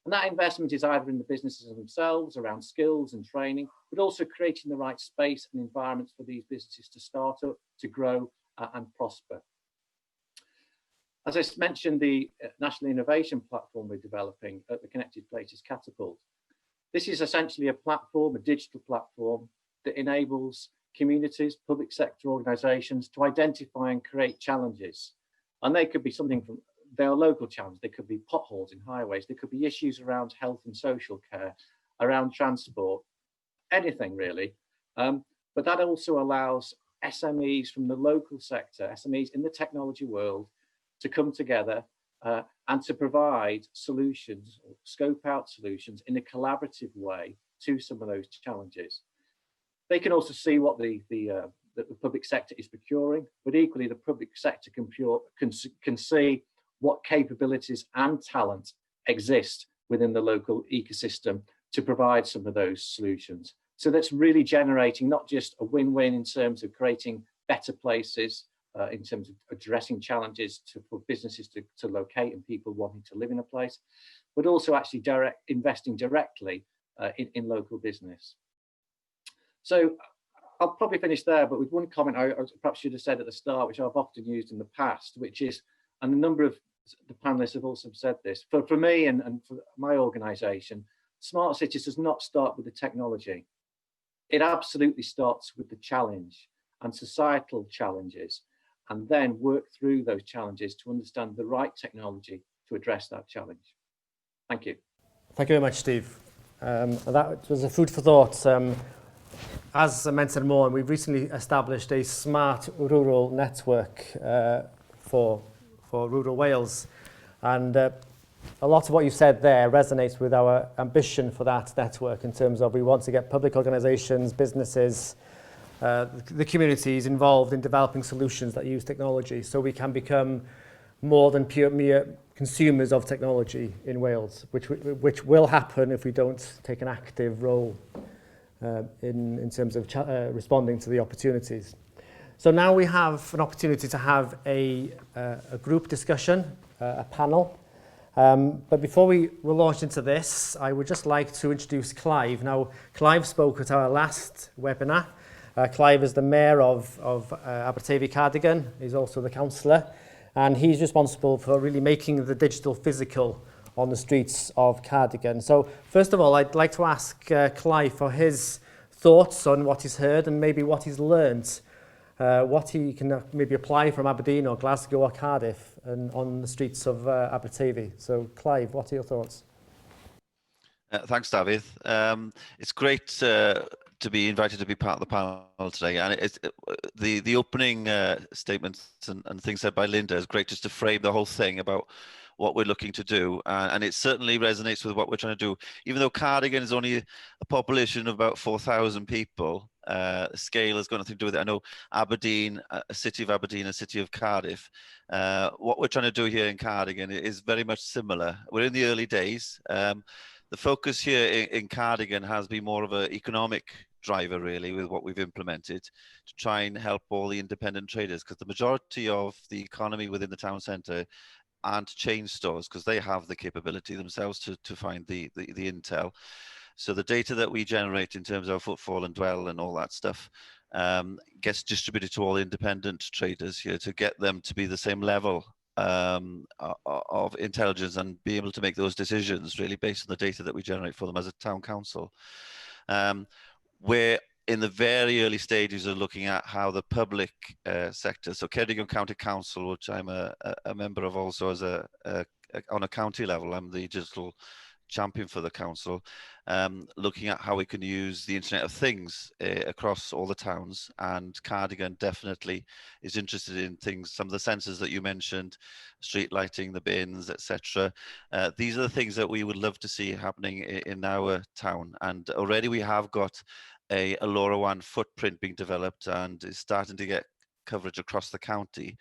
And that investment is either in the businesses themselves, around skills and training, but also creating the right space and environments for these businesses to start up, to grow and prosper. As I mentioned, the National Innovation Platform we're developing at the Connected Places Catapult. This is essentially a platform, a digital platform that enables communities, public sector organisations to identify and create challenges. And they could be something from, they are local challenges, they could be potholes in highways, there could be issues around health and social care, around transport, anything really. But that also allows SMEs from the local sector, SMEs in the technology world, to come together and to provide solutions, or scope out solutions in a collaborative way to some of those challenges. They can also see what the public sector is procuring, but equally the public sector can see what capabilities and talent exist within the local ecosystem to provide some of those solutions. So that's really generating not just a win-win in terms of creating better places in terms of addressing challenges for businesses to locate and people wanting to live in a place, but also actually investing directly in local business. So I'll probably finish there, but with one comment I perhaps should have said at the start, which I've often used in the past, which is, and a number of the panelists have also said this, for me and for my organisation, Smart Cities does not start with the technology. It absolutely starts with the challenge and societal challenges, and then work through those challenges to understand the right technology to address that challenge. Thank you. Thank you very much, Steve. That was a food for thought. As Menter Môn, we've recently established a smart rural network for rural Wales, and a lot of what you said there resonates with our ambition for that network in terms of we want to get public organisations, businesses, the communities involved in developing solutions that use technology so we can become more than mere consumers of technology in Wales, which will happen if we don't take an active role in terms of responding to the opportunities. So now we have an opportunity to have a group discussion, a panel. But before we launch into this, I would just like to introduce Clive. Now, Clive spoke at our last webinar. Clive is the Mayor of Aberteifi Cardigan. He's also the councillor, and he's responsible for really making the digital physical on the streets of Cardigan. So first of all, I'd like to ask Clive for his thoughts on what he's heard and maybe what he's learned, what he can maybe apply from Aberdeen or Glasgow or Cardiff and on the streets of Aberteifi. So Clive, what are your thoughts? Thanks, David. It's great to be invited to be part of the panel today, and the opening statements and things said by Linda is great, just to frame the whole thing about what we're looking to do, and it certainly resonates with what we're trying to do. Even though Cardigan is only a population of about 4,000 people, scale has got nothing to do with it. I know Aberdeen, a city of Aberdeen, a city of Cardiff. What we're trying to do here in Cardigan is very much similar. We're in the early days. The focus here in Cardigan has been more of an economic driver, really, with what we've implemented to try and help all the independent traders, because the majority of the economy within the town centre aren't chain stores, because they have the capability themselves to find the intel. So the data that we generate in terms of footfall and dwell and all that stuff gets distributed to all independent traders here to get them to be the same level of intelligence and be able to make those decisions really based on the data that we generate for them as a town council. We're in the very early stages of looking at how the public sector, so Ceredigion County Council, which I'm a member of also as on a county level, I'm the digital champion for the council, looking at how we can use the Internet of Things across all the towns, and Cardigan definitely is interested in things, some of the sensors that you mentioned, street lighting, the bins, etc. These are the things that we would love to see happening in our town, and already we have got a LoRaWAN footprint being developed and is starting to get coverage across the county,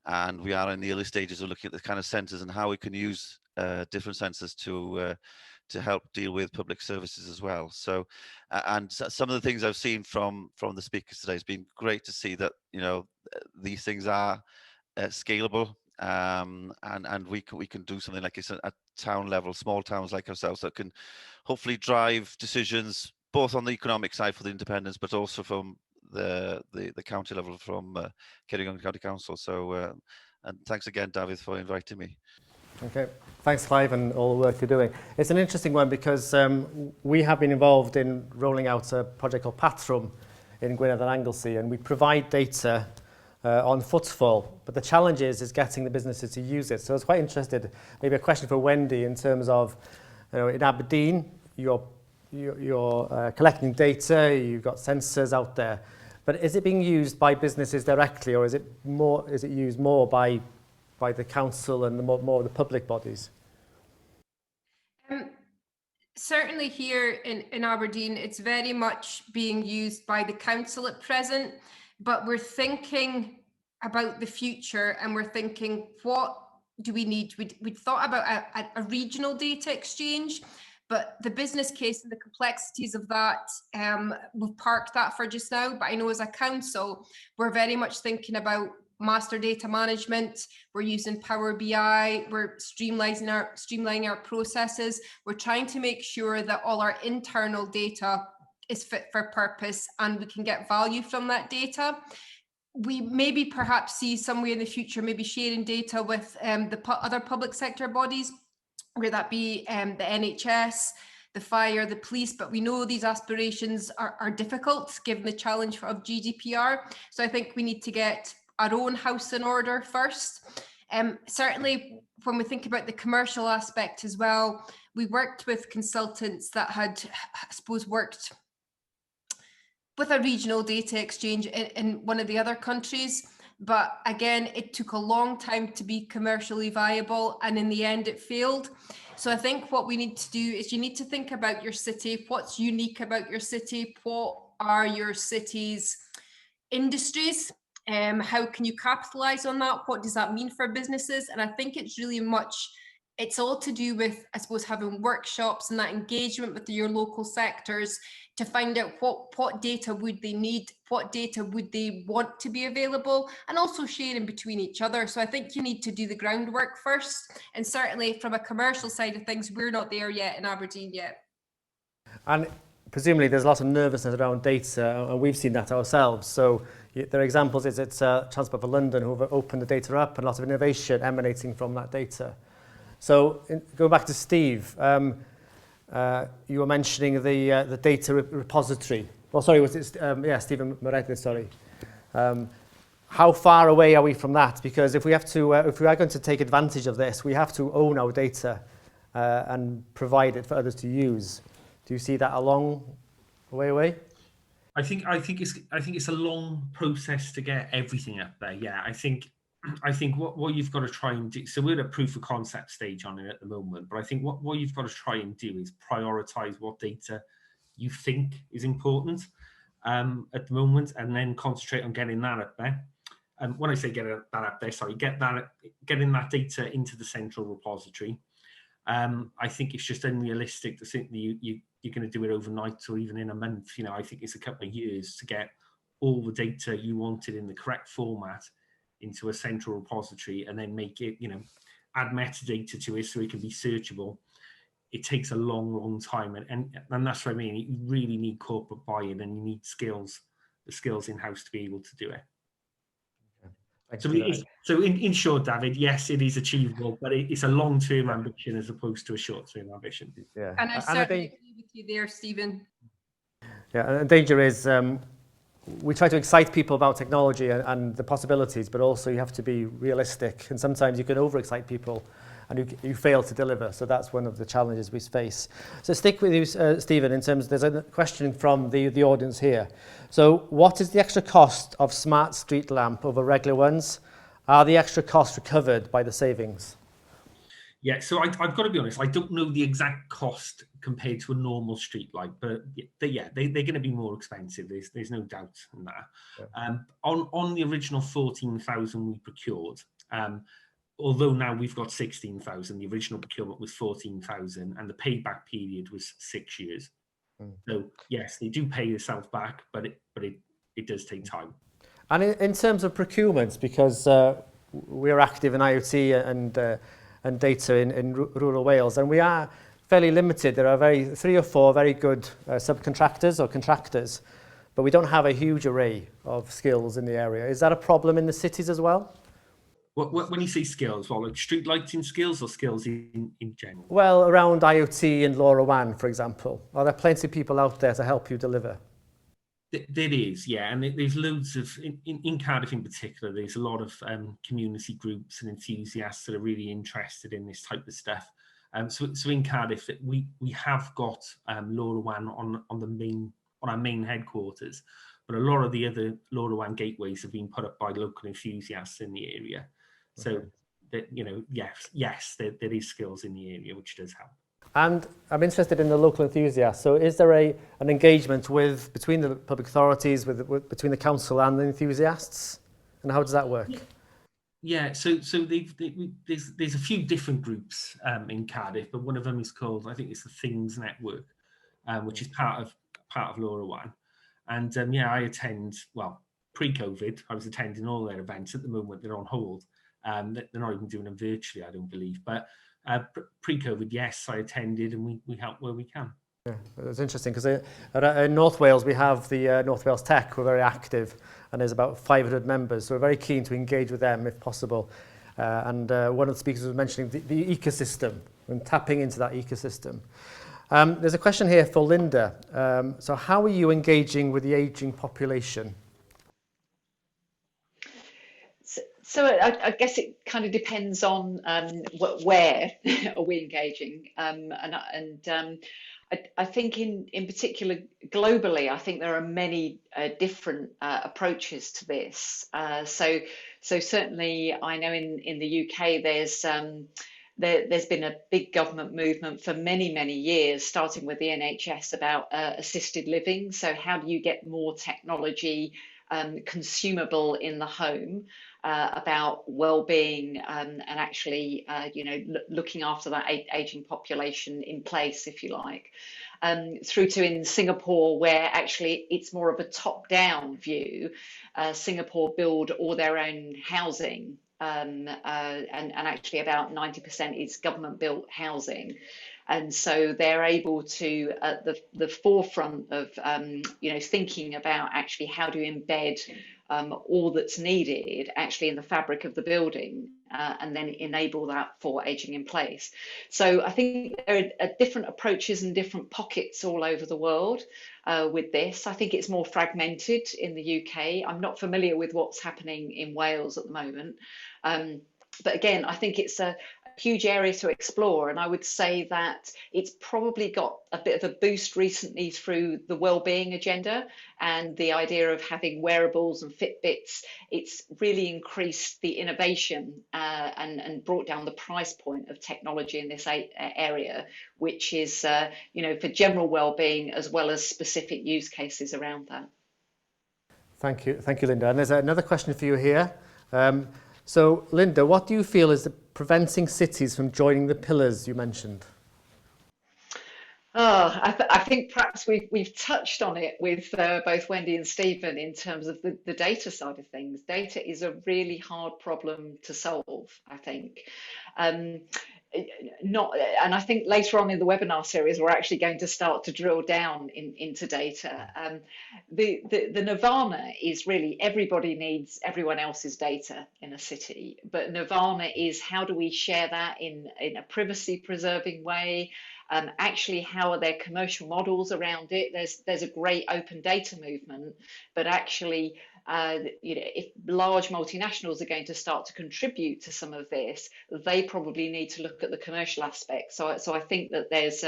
and we are in the early stages of looking at the kind of sensors and how we can use different sensors to help deal with public services as well. So, and some of the things I've seen from the speakers today has been great to see that, you know, these things are scalable, and we can do something like this at town level, small towns like ourselves that can hopefully drive decisions both on the economic side for the independents, but also from the county level from Ceredigion County Council. So, and thanks again, David, for inviting me. Okay, thanks Clive and all the work you're doing. It's an interesting one because we have been involved in rolling out a project called Patrwm in Gwynedd and Anglesey, and we provide data on footfall, but the challenge is getting the businesses to use it. So I was quite interested, maybe a question for Wendy in terms of, you know, in Aberdeen, you're collecting data, you've got sensors out there, but is it being used by businesses directly, or is it used more by the council and more of the public bodies? Certainly here in Aberdeen, it's very much being used by the council at present, but we're thinking about the future and we're thinking, what do we need? We'd thought about a regional data exchange, But the business case and the complexities of that, we've parked that for just now. But I know as a council, we're very much thinking about master data management. We're using Power BI. We're streamlining our processes. We're trying to make sure that all our internal data is fit for purpose and we can get value from that data. We maybe perhaps see somewhere in the future, maybe sharing data with the other public sector bodies, whether that be the NHS, the fire, the police, but we know these aspirations are difficult given the challenge of GDPR. So I think we need to get our own house in order first. Certainly when we think about the commercial aspect as well, we worked with consultants that had, I suppose, worked with a regional data exchange in one of the other countries. But again, it took a long time to be commercially viable, and in the end it failed. So I think what we need to do is you need to think about your city, what's unique about your city, what are your city's industries, how can you capitalize on that, what does that mean for businesses? And I think it's really much, it's all to do with, I suppose, having workshops and that engagement with your local sectors to find out what data would they need, what data would they want to be available, and also sharing between each other. So I think you need to do the groundwork first. And certainly from a commercial side of things, we're not there yet in Aberdeen yet. And presumably there's a lot of nervousness around data, and we've seen that ourselves. So there are examples, it's Transport for London who've opened the data up, and a lot of innovation emanating from that data. So go back to Steve. You were mentioning the data repository. Well, sorry, was it Stephen Moretti? Sorry. How far away are we from that? Because if we have to, if we are going to take advantage of this, we have to own our data and provide it for others to use. Do you see that a long way away? I think it's a long process to get everything up there. Yeah, I think what you've got to try and do, so we're at a proof of concept stage on it at the moment, but I think what you've got to try and do is prioritize what data you think is important at the moment, and then concentrate on getting that up there. And when I say get that up there, sorry, getting that data into the central repository. I think it's just unrealistic to think that you're going to do it overnight or even in a month. You know, I think it's a couple of years to get all the data you wanted in the correct format into a central repository and then make it, add metadata to it so it can be searchable. It takes a long time. And that's what I mean. You really need corporate buy-in, and you need the skills in-house to be able to do it. So in short, David, yes, it is achievable, but it's a long-term ambition as opposed to a short-term ambition. Yeah, and I certainly agree with you there, Stephen. Yeah, and the danger is we try to excite people about technology and the possibilities, but also you have to be realistic, and sometimes you can overexcite people and you fail to deliver. So that's one of the challenges we face. So stick with you, Stephen, in terms, there's a question from the audience here. So what is the extra cost of smart street lamp over regular ones? Are the extra costs recovered by the savings? Yeah, so I've got to be honest, I don't know the exact cost compared to a normal street light, but they're going to be more expensive. There's no doubt in that. Yeah. On the original 14,000 we procured, although now we've got 16,000, the original procurement was 14,000, and the payback period was 6 years. So yes, they do pay themselves back, but it does take time. And in terms of procurements, because we're active in IoT and data in rural Wales, and we are fairly limited. There are 3 or 4 very good subcontractors or contractors, but we don't have a huge array of skills in the area. Is that a problem in the cities as well? When you say skills, like street lighting skills or skills in general? Well, around IoT and LoRaWAN, for example. Are there plenty of people out there to help you deliver? There is, yeah, and there's loads of, in Cardiff in particular, there's a lot of community groups and enthusiasts that are really interested in this type of stuff. So in Cardiff, we have got LoRaWAN on our main headquarters, but a lot of the other LoRaWAN gateways have been put up by local enthusiasts in the area. So that, yes, there is skills in the area, which does help. And I'm interested in the local enthusiasts. So is there an engagement between the public authorities, between the council and the enthusiasts? And how does that work? Yeah, so there's a few different groups in Cardiff, but one of them is called, I think it's the Things Network, which is part of Laura One. And yeah, I attend, well, pre-COVID, I was attending all their events. At the moment, they're on hold. They're not even doing them virtually, I don't believe. But pre-COVID, yes, I attended, and we help where we can. Yeah, it's interesting because in North Wales we have the North Wales Tech. We're very active, and there's about 500 members, so we're very keen to engage with them if possible. And one of the speakers was mentioning the ecosystem and tapping into that ecosystem. There's a question here for Linda. So how are you engaging with the ageing population? So I guess it kind of depends on where are we engaging, I think in particular globally, I think there are many different approaches to this. So certainly I know in the UK there's been a big government movement for many years, starting with the NHS, about assisted living. So how do you get more technology consumable in the home, about well-being, and actually looking after that aging population in place, if you like, through to in Singapore, where actually it's more of a top-down view. Singapore build all their own housing, and actually about 90% is government-built housing. And so they're able to, at the forefront of thinking about actually how to embed all that's needed actually in the fabric of the building, and then enable that for aging in place. So I think there are different approaches and different pockets all over the world with this. I think it's more fragmented in the UK. I'm not familiar with what's happening in Wales at the moment. But again, I think it's a huge area to explore, and I would say that it's probably got a bit of a boost recently through the well-being agenda and the idea of having wearables and Fitbits. It's really increased the innovation and brought down the price point of technology in this area, which is for general well-being as well as specific use cases around that. Thank you, Linda. And there's another question for you here. So, Linda, what do you feel is preventing cities from joining the pillars you mentioned? I think perhaps we've touched on it with both Wendy and Stephen in terms of the data side of things. Data is a really hard problem to solve, I think. And I think later on in the webinar series we're actually going to start to drill down into data. The nirvana is really everybody needs everyone else's data in a city, but nirvana is how do we share that in a privacy preserving way. Actually, how are there commercial models around it? There's a great open data movement, but actually, if large multinationals are going to start to contribute to some of this, they probably need to look at the commercial aspects. So I think that there's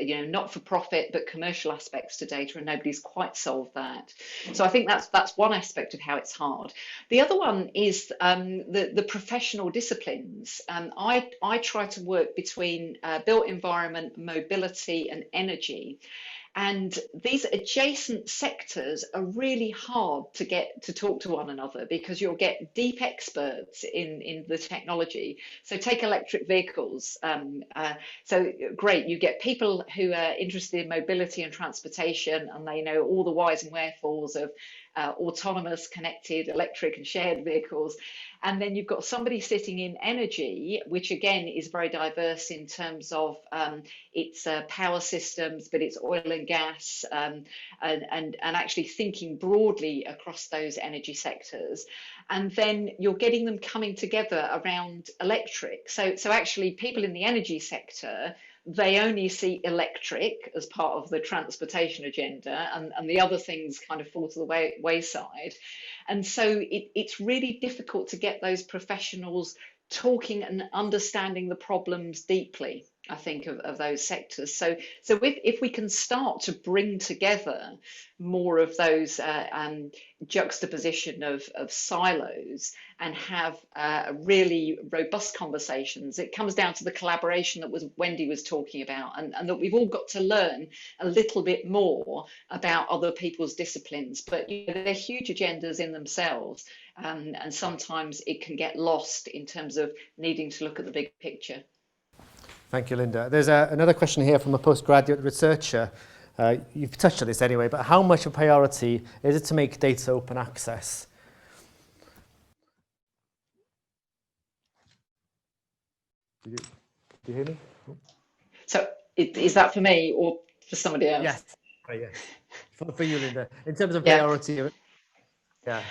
not for profit but commercial aspects to data, and nobody's quite solved that. So I think that's one aspect of how it's hard. The other one is the professional disciplines. I try to work between built environment, mobility, and energy. And these adjacent sectors are really hard to get to talk to one another because you'll get deep experts in the technology. So take electric vehicles. So great, you get people who are interested in mobility and transportation, and they know all the whys and wherefores of autonomous, connected, electric and shared vehicles. And then you've got somebody sitting in energy, which again is very diverse in terms of its power systems, but it's oil and gas, and actually thinking broadly across those energy sectors. And then you're getting them coming together around electric. So actually people in the energy sector, they only see electric as part of the transportation agenda, and the other things kind of fall to the wayside. And so it's really difficult to get those professionals talking and understanding the problems deeply. I think, of those sectors. So if we can start to bring together more of those juxtaposition of silos and have really robust conversations, it comes down to the collaboration that Wendy was talking about, and that we've all got to learn a little bit more about other people's disciplines. But they're huge agendas in themselves, and sometimes it can get lost in terms of needing to look at the big picture. Thank you, Linda. There's another question here from a postgraduate researcher. You've touched on this anyway, but how much of a priority is it to make data open access? Do you hear me? So is that for me or for somebody else? Yes. Oh, yes. For you, Linda. In terms of priority, yeah.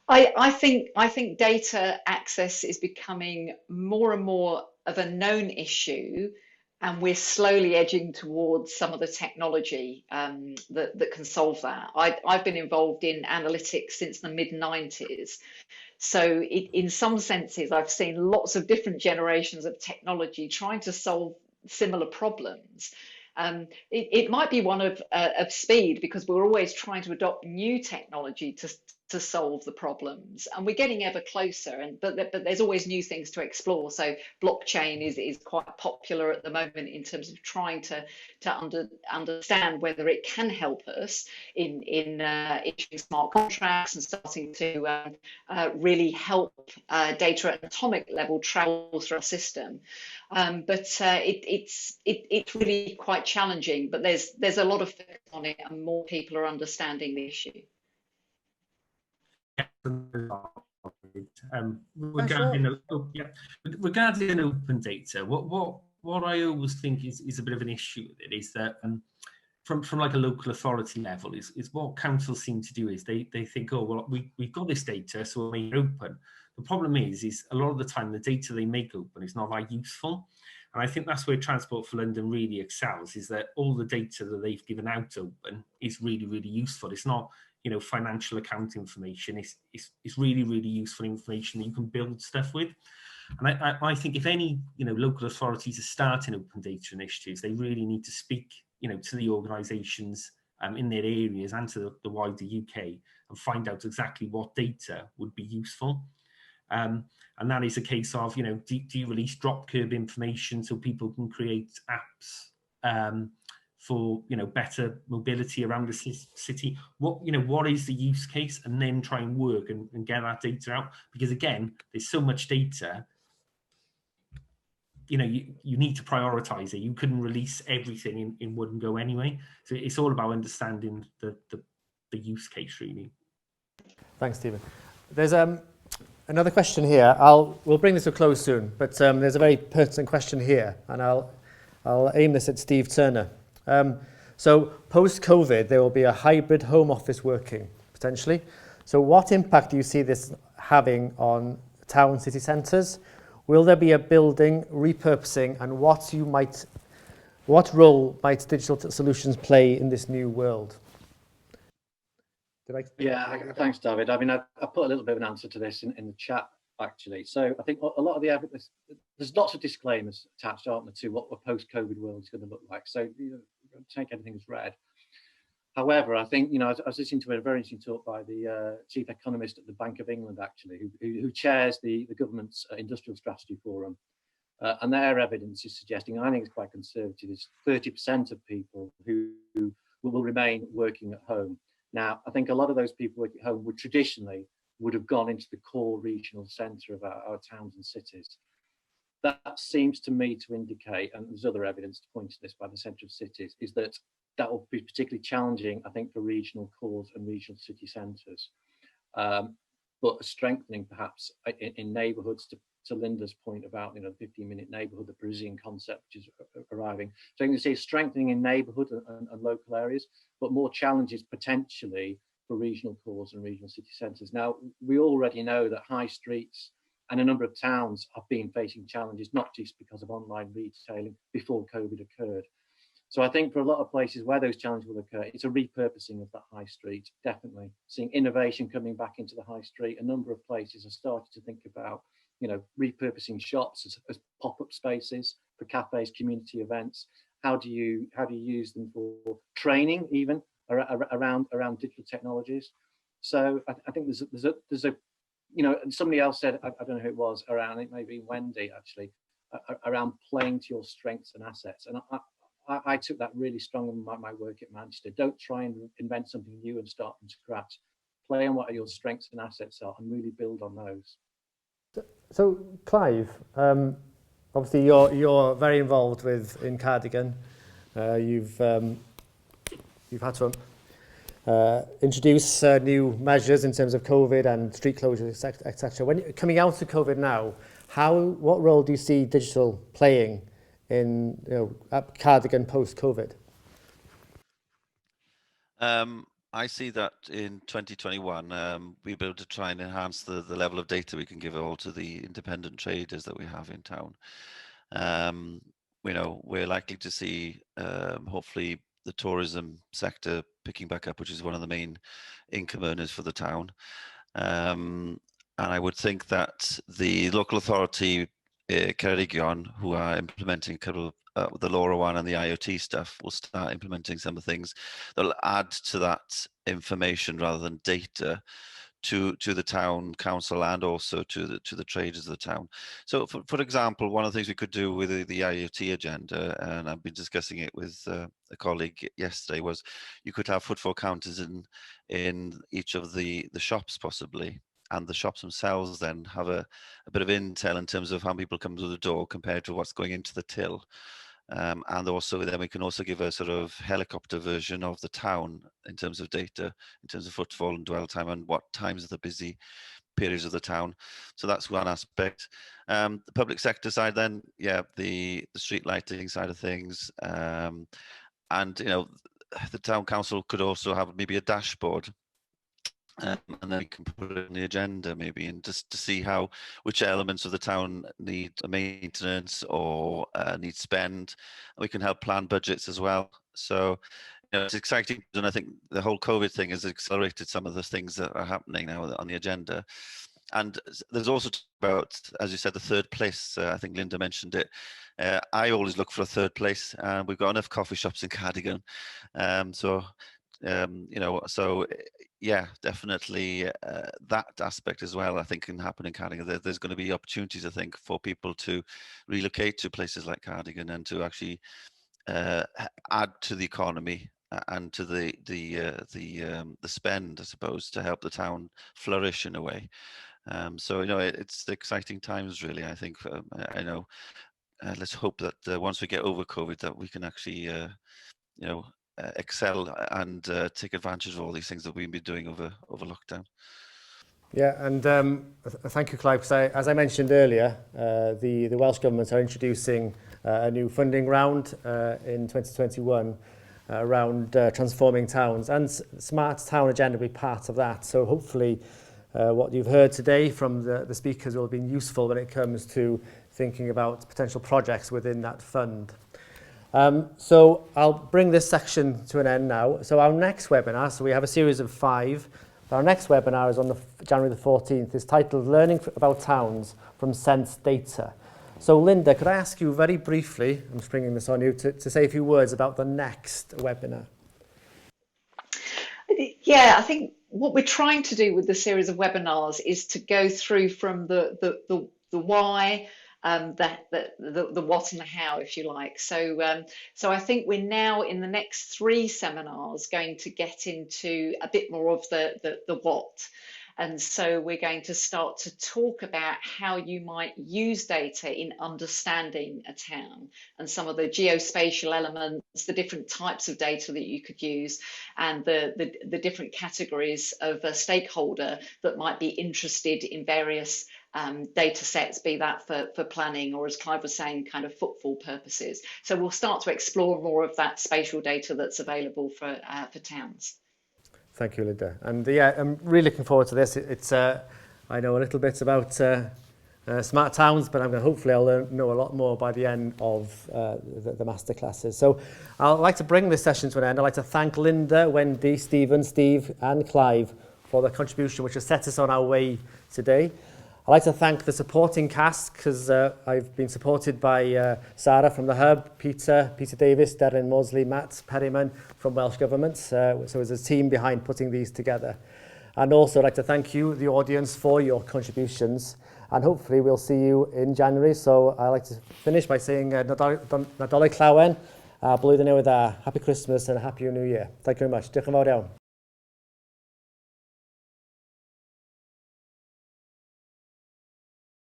I think data access is becoming more and more of a known issue, and we're slowly edging towards some of the technology that can solve that. I've been involved in analytics since the mid-90s. So in some senses, I've seen lots of different generations of technology trying to solve similar problems. It might be one of speed, because we're always trying to adopt new technology to solve the problems, and we're getting ever closer. But there's always new things to explore. So blockchain is quite popular at the moment in terms of trying to understand whether it can help us in issuing smart contracts and starting to really help data at an atomic level travel through our system. But it's really quite challenging. But there's a lot of focus on it, and more people are understanding the issue. Regarding open data, what I always think is a bit of an issue with it is that from like a local authority level is what councils seem to do is they think, oh well, we've got this data, so we'll make it open. The problem is a lot of the time the data they make open is not that useful. And I think that's where Transport for London really excels, is that all the data that they've given out open is really, really useful. It's not, financial account information. It's really, really useful information that you can build stuff with. And I think if any, local authorities are starting open data initiatives, they really need to speak, to the organisations in their areas and to the wider UK and find out exactly what data would be useful. And that is a case of, do you release drop curb information so people can create apps for, better mobility around the city? What is the use case? And then try and work and get that data out. Because again, there's so much data, you need to prioritize it. You couldn't release everything in one go anyway. So it's all about understanding the use case, really. Thanks, Stephen. There's another question here. We'll bring this to a close soon, but there's a very pertinent question here, and I'll aim this at Steve Turner. So post-COVID, there will be a hybrid home office working, potentially. So what impact do you see this having on town city centres? Will there be a building repurposing, and what role might digital solutions play in this new world? Thanks, David. I mean, I put a little bit of an answer to this in the chat, actually. So I think a lot of the evidence, there's lots of disclaimers attached, aren't there, to what the post-COVID world is going to look like. So take everything as read. However, I think, I was listening to a very interesting talk by the chief economist at the Bank of England, actually, who chairs the government's industrial strategy forum. And their evidence is suggesting, and I think it's quite conservative, is 30% of people who will remain working at home. Now, I think a lot of those people working at home would have gone into the core regional centre of our towns and cities. That seems to me to indicate, and there's other evidence to point to this by the Centre of Cities, is that will be particularly challenging, I think, for regional cores and regional city centres. But a strengthening perhaps in neighbourhoods, to Linda's point about, the 15-minute neighbourhood, the Parisian concept which is arriving. So you can see strengthening in neighbourhood and local areas, but more challenges potentially for regional cores and regional city centres. Now, we already know that high streets and a number of towns have been facing challenges, not just because of online retailing before COVID occurred. So I think for a lot of places where those challenges will occur, it's a repurposing of that high street, definitely. Seeing innovation coming back into the high street. A number of places are starting to think about, repurposing shops as pop-up spaces, cafes, community events? How do you use them for training, even around digital technologies? So I think there's a you know, and somebody else said, I don't know who it was, around, it may be Wendy actually, around playing to your strengths and assets. And I took that really strong in my work at Manchester. Don't try and invent something new and start from scratch. Play on what your strengths and assets are and really build on those. So Clive, obviously you're very involved in Cardigan. You've had to introduce new measures in terms of COVID and street closures, etc. When you're coming out of COVID now, what role do you see digital playing in at Cardigan post-COVID? I see that in 2021, we'll be able to try and enhance the level of data we can give all to the independent traders that we have in town. We're likely to see, hopefully, the tourism sector picking back up, which is one of the main income earners for the town. And I would think that the local authority, Ceredigion, who are implementing the LoRaWAN and the IoT stuff, will start implementing some of the things that'll add to that information rather than data to the town council and also to the traders of the town. So for example, one of the things we could do with the IoT agenda, and I've been discussing it with a colleague yesterday, was you could have footfall counters in each of the shops possibly, and the shops themselves then have a bit of intel in terms of how many people come through the door compared to what's going into the till. And also then we can also give a sort of helicopter version of the town in terms of data, in terms of footfall and dwell time and what times are the busy periods of the town. So that's one aspect. The public sector side then, yeah, the street lighting side of things. And, the town council could also have maybe a dashboard. And then we can put it in the agenda maybe, and just to see which elements of the town need maintenance or need spend. We can help plan budgets as well. So it's exciting, and I think the whole COVID thing has accelerated some of the things that are happening now on the agenda. And there's also about, as you said, the third place. I think Linda mentioned it. I always look for a third place, and we've got enough coffee shops in Cardigan. So yeah, definitely that aspect as well, I think, can happen in Cardigan. There's going to be opportunities, I think, for people to relocate to places like Cardigan and to actually add to the economy and to the spend, I suppose, to help the town flourish in a way. So it's exciting times, really. I think let's hope that once we get over COVID, that we can actually excel and take advantage of all these things that we've been doing over lockdown. Yeah, and thank you, Clive. As I mentioned earlier, the Welsh Government are introducing a new funding round in 2021 around transforming towns, and Smart Town Agenda will be part of that. So hopefully what you've heard today from the speakers will have been useful when it comes to thinking about potential projects within that fund. So I'll bring this section to an end now. So our next webinar, so we have a series of 5. Our next webinar is on January the 14th. It's titled Learning about Towns from Sense Data. So Linda, could I ask you very briefly, I'm springing this on you, to say a few words about the next webinar? Yeah, I think what we're trying to do with the series of webinars is to go through from the why, the what and the how, if you like. So I think we're now in the next 3 seminars going to get into a bit more of the what. And so we're going to start to talk about how you might use data in understanding a town and some of the geospatial elements, the different types of data that you could use, and the different categories of a stakeholder that might be interested in various data sets, be that for planning or, as Clive was saying, kind of footfall purposes. So we'll start to explore more of that spatial data that's available for towns. Thank you, Linda. And yeah, I'm really looking forward to this. I know a little bit about smart towns, but hopefully I'll know a lot more by the end of the masterclasses. So I'd like to bring this session to an end. I'd like to thank Linda, Wendy, Stephen, Steve and Clive for their contribution, which has set us on our way today. I'd like to thank the supporting cast because I've been supported by Sarah from the Hub, Peter Davis, Darren Mosley, Matt Perryman from Welsh Government. So there's a team behind putting these together. And also I'd like to thank you, the audience, for your contributions. And hopefully we'll see you in January. So I'd like to finish by saying Nadolig Llawen, Blwyddyn Newydd Dda, Happy Christmas and a Happy New Year. Thank you very much. Diolch yn fawr iawn.